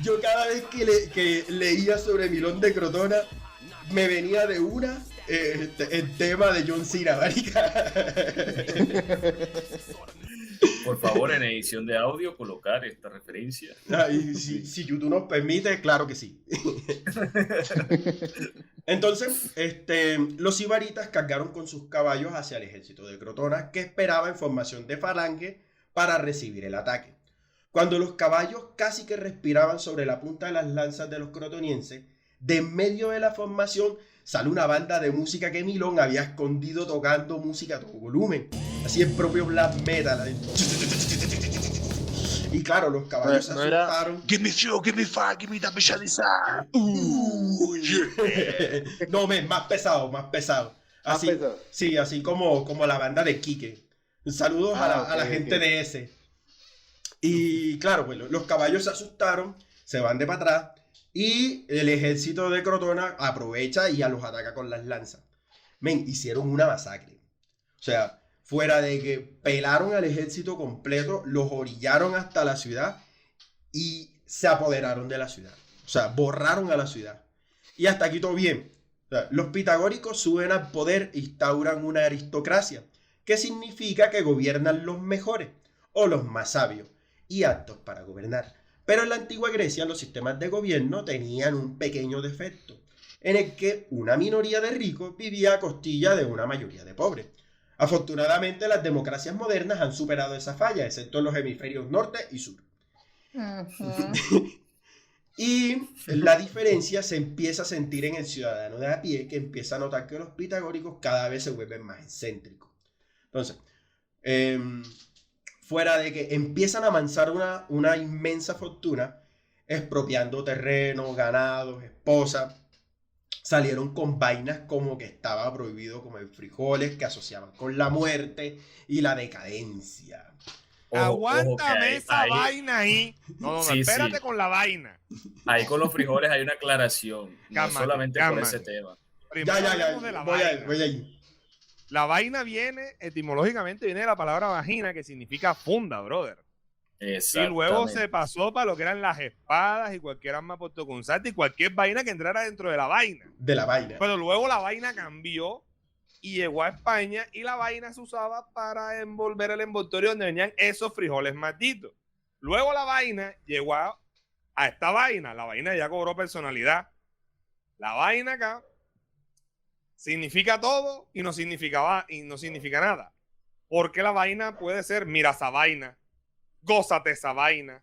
Yo cada vez que leía sobre Milón de Crotona, me venía de una el tema de John Cena, marica. Por favor, en edición de audio, colocar esta referencia. Si YouTube nos permite, claro que sí. Entonces, los sibaritas cargaron con sus caballos hacia el ejército de Crotona, que esperaba en formación de falange para recibir el ataque. Cuando los caballos casi que respiraban sobre la punta de las lanzas de los crotonienses, de en medio de la formación sale una banda de música que Milón había escondido tocando música a todo volumen. Así el propio black metal. Y claro, los caballos se asustaron. Give me fuel, give me fire, give me that specializar. No, más pesado, más pesado. Así, Más pesado. Sí, así como la banda de Quique. Saludos a la gente de ese. Y claro, pues los caballos se asustaron, se van de para atrás, y el ejército de Crotona aprovecha y los ataca con las lanzas. Hicieron una masacre. O sea, fuera de que pelaron al ejército completo, los orillaron hasta la ciudad y se apoderaron de la ciudad. O sea, borraron a la ciudad. Y hasta aquí todo bien. O sea, los pitagóricos suben al poder e instauran una aristocracia, que significa que gobiernan los mejores o los más sabios y aptos para gobernar. Pero en la antigua Grecia los sistemas de gobierno tenían un pequeño defecto, en el que una minoría de ricos vivía a costilla de una mayoría de pobres. Afortunadamente las democracias modernas han superado esa falla, excepto en los hemisferios norte y sur. Y la diferencia se empieza a sentir en el ciudadano de a pie, que empieza a notar que los pitagóricos cada vez se vuelven más excéntricos. Entonces, fuera de que empiezan a amansar una inmensa fortuna, expropiando terrenos, ganados, esposas, salieron con vainas como que estaba prohibido comer frijoles, que asociaban con la muerte y la decadencia. Aguántame esa vaina ahí. No, Sí, espérate sí. con la vaina. Ahí con los frijoles hay una aclaración, no Cálmate, solamente cálmate. por ese tema. Primero hablemos de la vaina. Voy ahí. La vaina viene, etimológicamente viene de la palabra vagina, que significa funda, brother. Y luego se pasó para lo que eran las espadas y cualquier arma portoconstante y cualquier vaina que entrara dentro de la vaina. De la vaina. Pero luego la vaina cambió y llegó a España y la vaina se usaba para envolver el envoltorio donde venían esos frijoles malditos. Luego la vaina llegó a esta vaina, la vaina ya cobró personalidad. La vaina acá significa todo y no significa nada. Porque la vaina puede ser, mira esa vaina, gózate esa vaina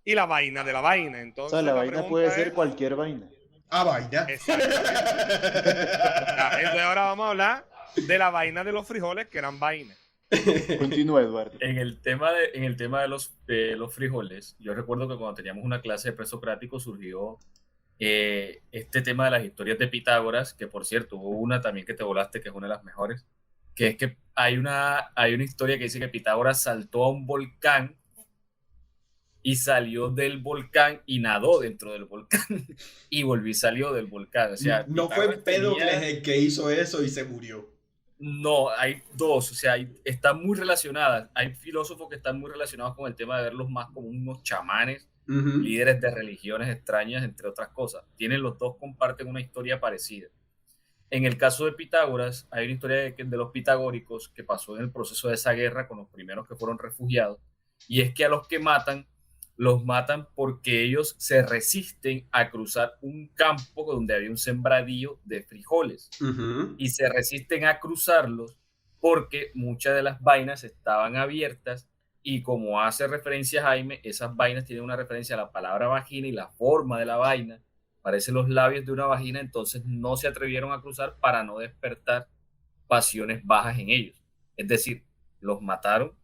y la vaina de la vaina. Entonces, o sea, la vaina puede ser cualquier vaina. Ah, vaina. Exactamente. Entonces ahora vamos a hablar de la vaina de los frijoles que eran vainas. Continúa, Eduardo. En el tema de los frijoles, yo recuerdo que cuando teníamos una clase de presocrático surgió este tema de las historias de Pitágoras, que por cierto, hubo una también que te volaste, que es una de las mejores, que es que hay una historia que dice que Pitágoras saltó a un volcán y salió del volcán y nadó dentro del volcán y volvió y salió del volcán. O sea, no fue Empédocles el que hizo eso y se murió. No, hay dos, o sea, están muy relacionadas. Hay filósofos que están muy relacionados con el tema de verlos más como unos chamanes, líderes de religiones extrañas, entre otras cosas. Los dos comparten una historia parecida. En el caso de Pitágoras, hay una historia de los pitagóricos que pasó en el proceso de esa guerra con los primeros que fueron refugiados, y es que a los que matan, los matan porque ellos se resisten a cruzar un campo donde había un sembradío de frijoles. Y se resisten a cruzarlos porque muchas de las vainas estaban abiertas y como hace referencia Jaime, esas vainas tienen una referencia a la palabra vagina y la forma de la vaina parecen los labios de una vagina, entonces no se atrevieron a cruzar para no despertar pasiones bajas en ellos. Es decir, los mataron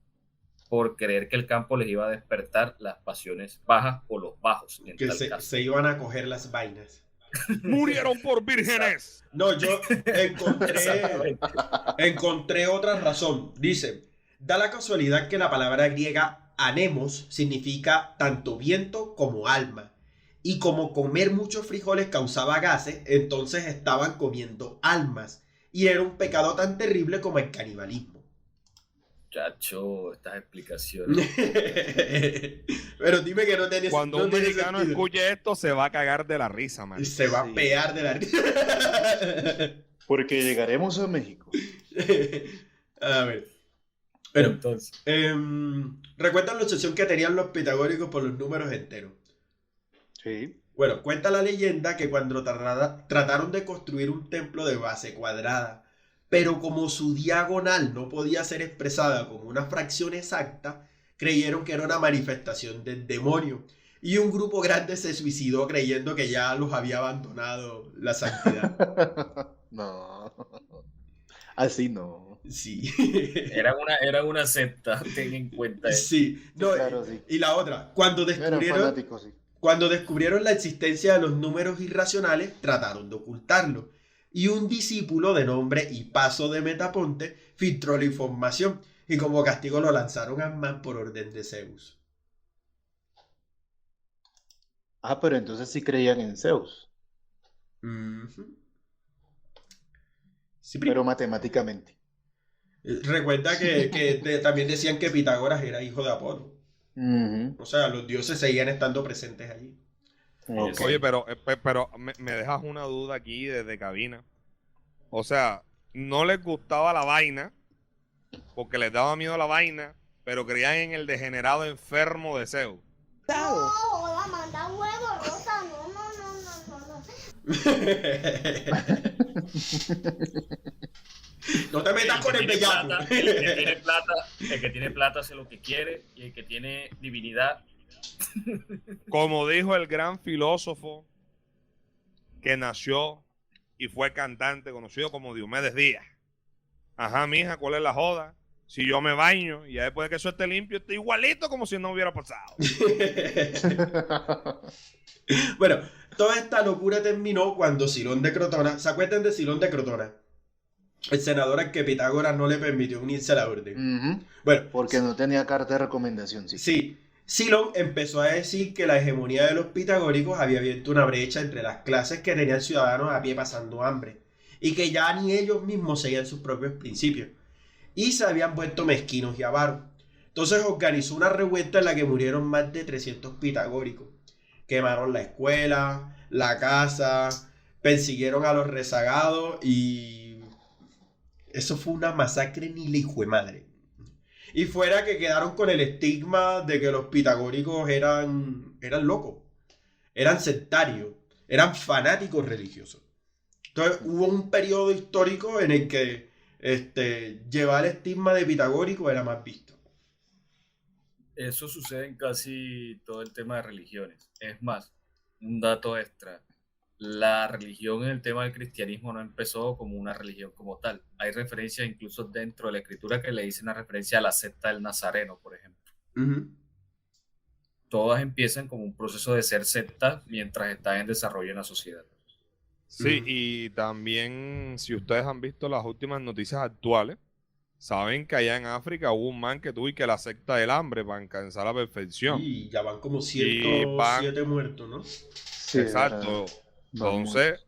por creer que el campo les iba a despertar las pasiones bajas o los bajos. Que se iban a coger las vainas. Murieron por vírgenes. No, yo encontré otra razón. Dice, da la casualidad que la palabra griega anemos significa tanto viento como alma. Y como comer muchos frijoles causaba gases, entonces estaban comiendo almas. Y era un pecado tan terrible como el canibalismo. Chacho, estas explicaciones. Pero dime que no tenés. Cuando un mexicano escuche esto, se va a cagar de la risa, man. Se va a pegar de la risa. Porque llegaremos a México. A ver. Pero, entonces, ¿recuerdan la obsesión que tenían los pitagóricos por los números enteros? Sí. Bueno, cuenta la leyenda que cuando trataron de construir un templo de base cuadrada, pero como su diagonal no podía ser expresada como una fracción exacta, creyeron que era una manifestación del demonio. Y un grupo grande se suicidó creyendo que ya los había abandonado la santidad. No. Así no. Sí. Era una secta, ten en cuenta eso. Sí. No, claro, sí. Y la otra, cuando fanáticos, sí. Cuando descubrieron la existencia de los números irracionales, trataron de ocultarlo. Y un discípulo de nombre Hipaso de Metaponte filtró la información y como castigo lo lanzaron a Man por orden de Zeus. Ah, pero entonces sí creían en Zeus. Sí, pero matemáticamente. Recuerda que también decían que Pitágoras era hijo de Apolo. O sea, los dioses seguían estando presentes allí. Okay. Oye, pero me dejas una duda aquí desde cabina. O sea, no les gustaba la vaina porque les daba miedo la vaina, pero creían en el degenerado enfermo de Zeus. No, hola, manda huevo, Rosa. No. No te metas con el bellaco. El que tiene plata hace lo que quiere y el que tiene divinidad. Como dijo el gran filósofo que nació y fue cantante conocido como Diomedes Díaz. Ajá, mija, ¿cuál es la joda? Si yo me baño y ya después de que eso esté limpio, estoy igualito como si no hubiera pasado. Bueno, toda esta locura terminó cuando Silón de Crotona, ¿se acuerdan de Silón de Crotona? El senador al que Pitágoras no le permitió unirse a la orden. Bueno, porque no tenía carta de recomendación, sí. Sí. Silón empezó a decir que la hegemonía de los pitagóricos había abierto una brecha entre las clases que tenían ciudadanos a pie pasando hambre y que ya ni ellos mismos seguían sus propios principios y se habían vuelto mezquinos y avaros. Entonces organizó una revuelta en la que murieron más de 300 pitagóricos. Quemaron la escuela, la casa, persiguieron a los rezagados y Eso fue una masacre ni la hijo de madre. Y fuera que quedaron con el estigma de que los pitagóricos eran locos, eran sectarios, eran fanáticos religiosos. Entonces hubo un periodo histórico en el que llevar el estigma de pitagórico era más visto. Eso sucede en casi todo el tema de religiones. Es más, un dato extra. La religión en el tema del cristianismo no empezó como una religión como tal. Hay referencias incluso dentro de la escritura que le dicen una referencia a la secta del Nazareno, por ejemplo. Uh-huh. Todas empiezan como un proceso de ser sectas mientras están en desarrollo en la sociedad. Sí, y también si ustedes han visto las últimas noticias actuales, saben que allá en África hubo un man que tuvo y que la secta del hambre para alcanzar la perfección. Y ya van como 107 muertos, ¿no? Sí, exacto. Entonces,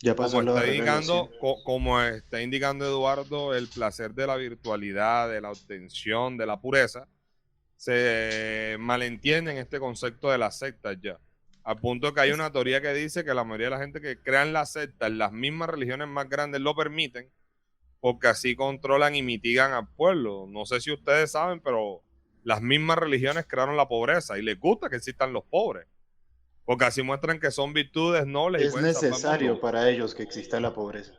ya pasó como lo está de indicando, como está indicando Eduardo, el placer de la virtualidad, de la obtención, de la pureza, se malentiende en este concepto de las sectas ya. Al punto que hay una teoría que dice que la mayoría de la gente que crean las sectas, las mismas religiones más grandes lo permiten, porque así controlan y mitigan al pueblo. No sé si ustedes saben, pero las mismas religiones crearon la pobreza y les gusta que existan los pobres, porque así muestran que son virtudes nobles. Es necesario para ellos que exista la pobreza.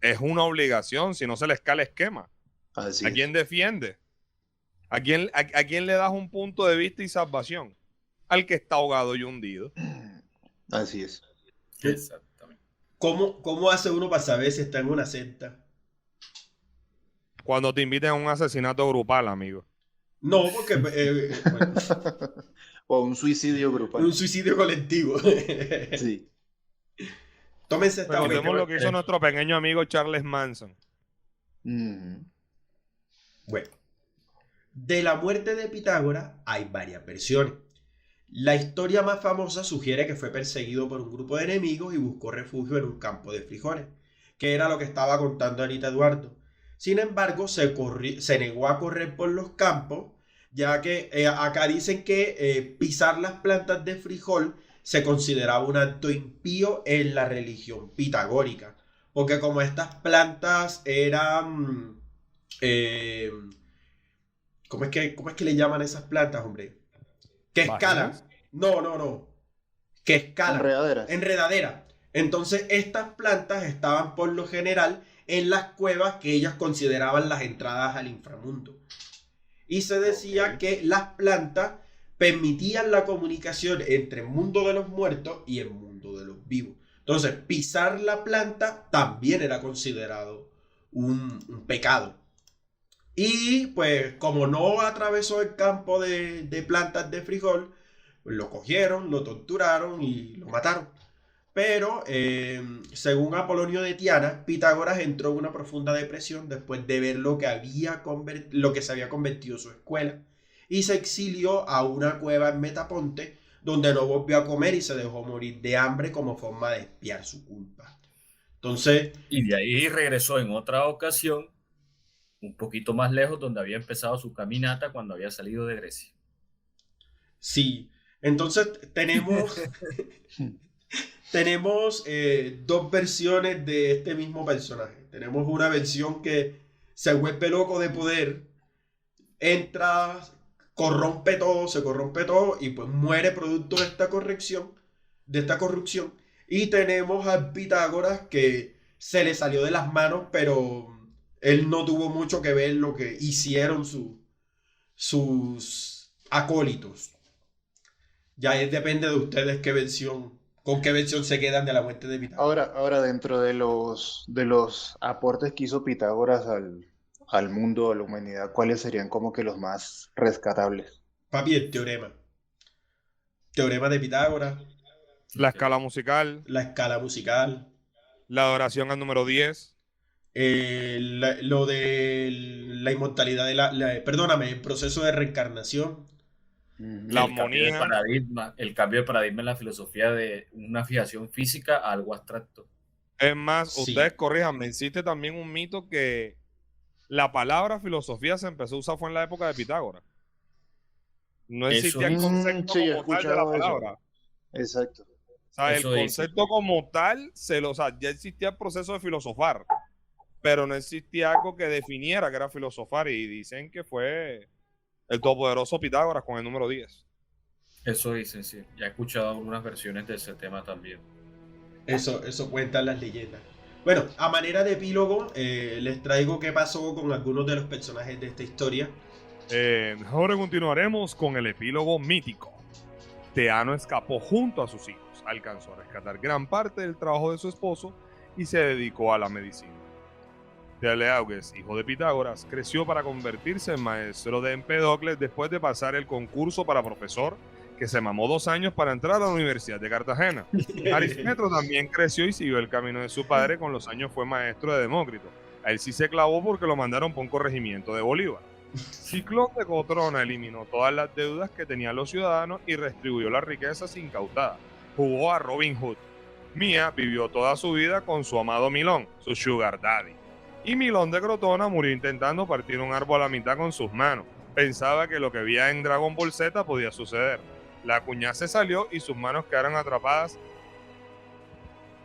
Es una obligación, si no se les cae el esquema. Así ¿A quién defiende? ¿A quién le das un punto de vista y salvación? Al que está ahogado y hundido. Así es. Exactamente. ¿Cómo hace uno para saber si está en una secta? Cuando te inviten a un asesinato grupal, amigo. No, porque... bueno. O un suicidio grupal. Un suicidio colectivo. Sí. Tómense esta Recordemos lo que hizo nuestro pequeño amigo Charles Manson. Mm-hmm. Bueno. De la muerte de Pitágoras hay varias versiones. La historia más famosa sugiere que fue perseguido por un grupo de enemigos y buscó refugio en un campo de frijoles, que era lo que estaba contando ahorita Eduardo. Sin embargo, se negó a correr por los campos, ya que acá dicen que pisar las plantas de frijol se consideraba un acto impío en la religión pitagórica, porque como estas plantas eran... ¿Cómo es que le llaman a esas plantas, hombre? Que escalan. No. Que escalan. Enredadera. Entonces, estas plantas estaban por lo general en las cuevas que ellas consideraban las entradas al inframundo. Y se decía que las plantas permitían la comunicación entre el mundo de los muertos y el mundo de los vivos. Entonces, pisar la planta también era considerado un pecado. Y pues como no atravesó el campo de plantas de frijol, pues lo cogieron, lo torturaron y lo mataron. Pero según Apolonio de Tiana, Pitágoras entró en una profunda depresión después de ver lo que se había convertido su escuela, y se exilió a una cueva en Metaponte, donde no volvió a comer y se dejó morir de hambre como forma de expiar su culpa. Entonces, y de ahí regresó en otra ocasión un poquito más lejos, donde había empezado su caminata cuando había salido de Grecia. Sí, entonces tenemos dos versiones de este mismo personaje. Tenemos una versión que se vuelve loco de poder, entra, se corrompe todo y pues muere producto de esta corrupción. Y tenemos a Pitágoras que se le salió de las manos, pero él no tuvo mucho que ver lo que hicieron sus acólitos. Ya depende de ustedes con qué versión se quedan de la muerte de Pitágoras. Ahora dentro de los aportes que hizo Pitágoras al mundo, a la humanidad, ¿cuáles serían como que los más rescatables? Papi, el teorema. Teorema de Pitágoras. La escala musical. La adoración al número 10. Lo de la inmortalidad el proceso de reencarnación. La armonía. El cambio de paradigma en la filosofía de una fijación física a algo abstracto. Es más, ustedes corríjanme, existe también un mito que la palabra filosofía se empezó a usar fue en la época de Pitágoras. No existía el concepto como tal de la palabra. Exacto. O sea, el concepto como tal, ya existía el proceso de filosofar. pero no existía algo que definiera que era filosofar, y dicen que fue el todopoderoso Pitágoras con el número 10. Eso dicen, sí. Ya he escuchado algunas versiones de ese tema también. Eso cuentan las leyendas. Bueno, a manera de epílogo, les traigo qué pasó con algunos de los personajes de esta historia. Ahora continuaremos con el epílogo mítico. Teano escapó junto a sus hijos, alcanzó a rescatar gran parte del trabajo de su esposo y se dedicó a la medicina. Teleauges, hijo de Pitágoras, creció para convertirse en maestro de Empedocles después de pasar el concurso para profesor, que se mamó 2 años para entrar a la Universidad de Cartagena. Arismetro también creció y siguió el camino de su padre. Con los años fue maestro de Demócrito. A él sí se clavó porque lo mandaron por un corregimiento de Bolívar. Ciclón de Cotrona eliminó todas las deudas que tenían los ciudadanos y redistribuyó las riquezas incautadas. Jugó a Robin Hood. Mía vivió toda su vida con su amado Milón, su sugar daddy. Y Milón de Crotona murió intentando partir un árbol a la mitad con sus manos. Pensaba que lo que veía en Dragon Ball Z podía suceder. La cuñada se salió y sus manos quedaron atrapadas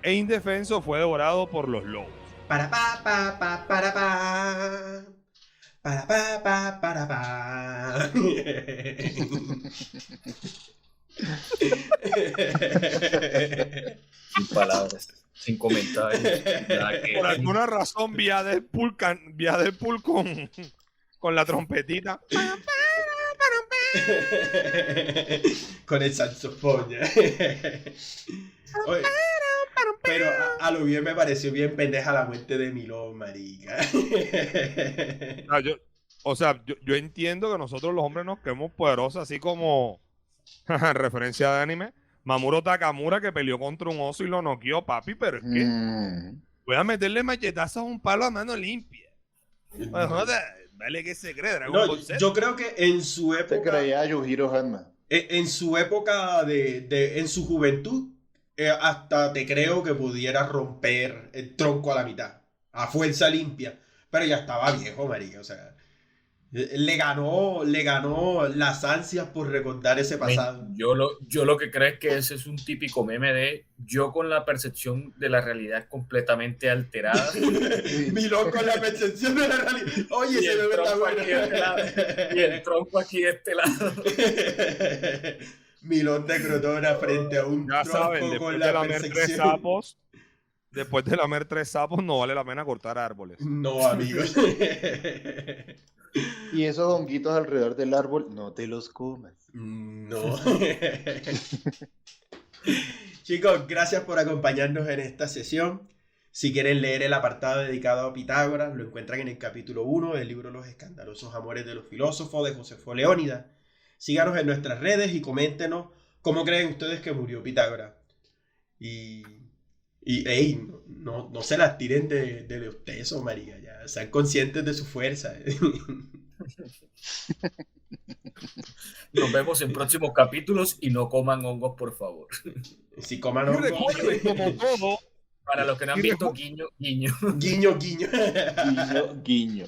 e indefenso fue devorado por los lobos. Para pa pa pa para pa. Para pa pa para pa. Sin palabras, sin comentarios. Por alguna razón vi a Deadpool con la trompetita. Con el saxofón. Oye, pero a lo bien me pareció bien pendeja la muerte de Milón, marica. No, yo entiendo que nosotros los hombres nos creemos poderosos, así como referencia de anime, Mamuro Takamura, que peleó contra un oso y lo noqueó, papi, pero es que voy a meterle machetazos a un palo a mano limpia. Vale, que se cree, Dragon Ball Z. Yo creo que en su época... Te creía Yujiro Hanma. En su época en su juventud, hasta te creo que pudiera romper el tronco a la mitad, a fuerza limpia, pero ya estaba viejo, marica, o sea, le ganó las ansias por recordar ese pasado. Yo lo que creo es que ese es un típico meme de yo con la percepción de la realidad completamente alterada. Milón con la percepción de la realidad. Oye, se me está bueno. Y el tronco aquí de este lado. Milón de Crotona frente a un ya tronco saben, con la percepción. Después de lamer 3 sapos no vale la pena cortar árboles. No, amigos. Y esos honguitos alrededor del árbol, no te los comas. No. Chicos, gracias por acompañarnos en esta sesión. Si quieren leer el apartado dedicado a Pitágoras, lo encuentran en el capítulo 1 del libro Los escandalosos amores de los filósofos de Josefo Leónidas. Síganos en nuestras redes y coméntenos cómo creen ustedes que murió Pitágoras. Y no se las tiren de ustedes, marica, ya sean conscientes de su fuerza. Nos vemos en próximos capítulos y no coman hongos, por favor. Si coman hongos. Recuerden, como todo, para los que no han visto, guiño. Guiño. Guiño.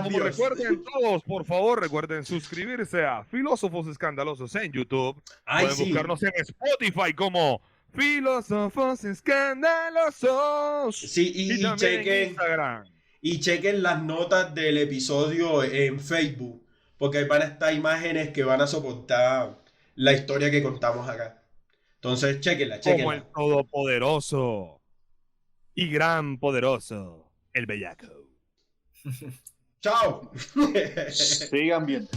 Como recuerden todos, por favor, recuerden suscribirse a Filósofos Escandalosos en YouTube. Pueden buscarnos en Spotify como Filósofos Escandalosos. Sí, y chequen Instagram. Y chequen las notas del episodio en Facebook, porque ahí van a estar imágenes que van a soportar la historia que contamos acá. Entonces, chequenla. Como el todopoderoso y gran poderoso, el bellaco. Chao. Sigan bien.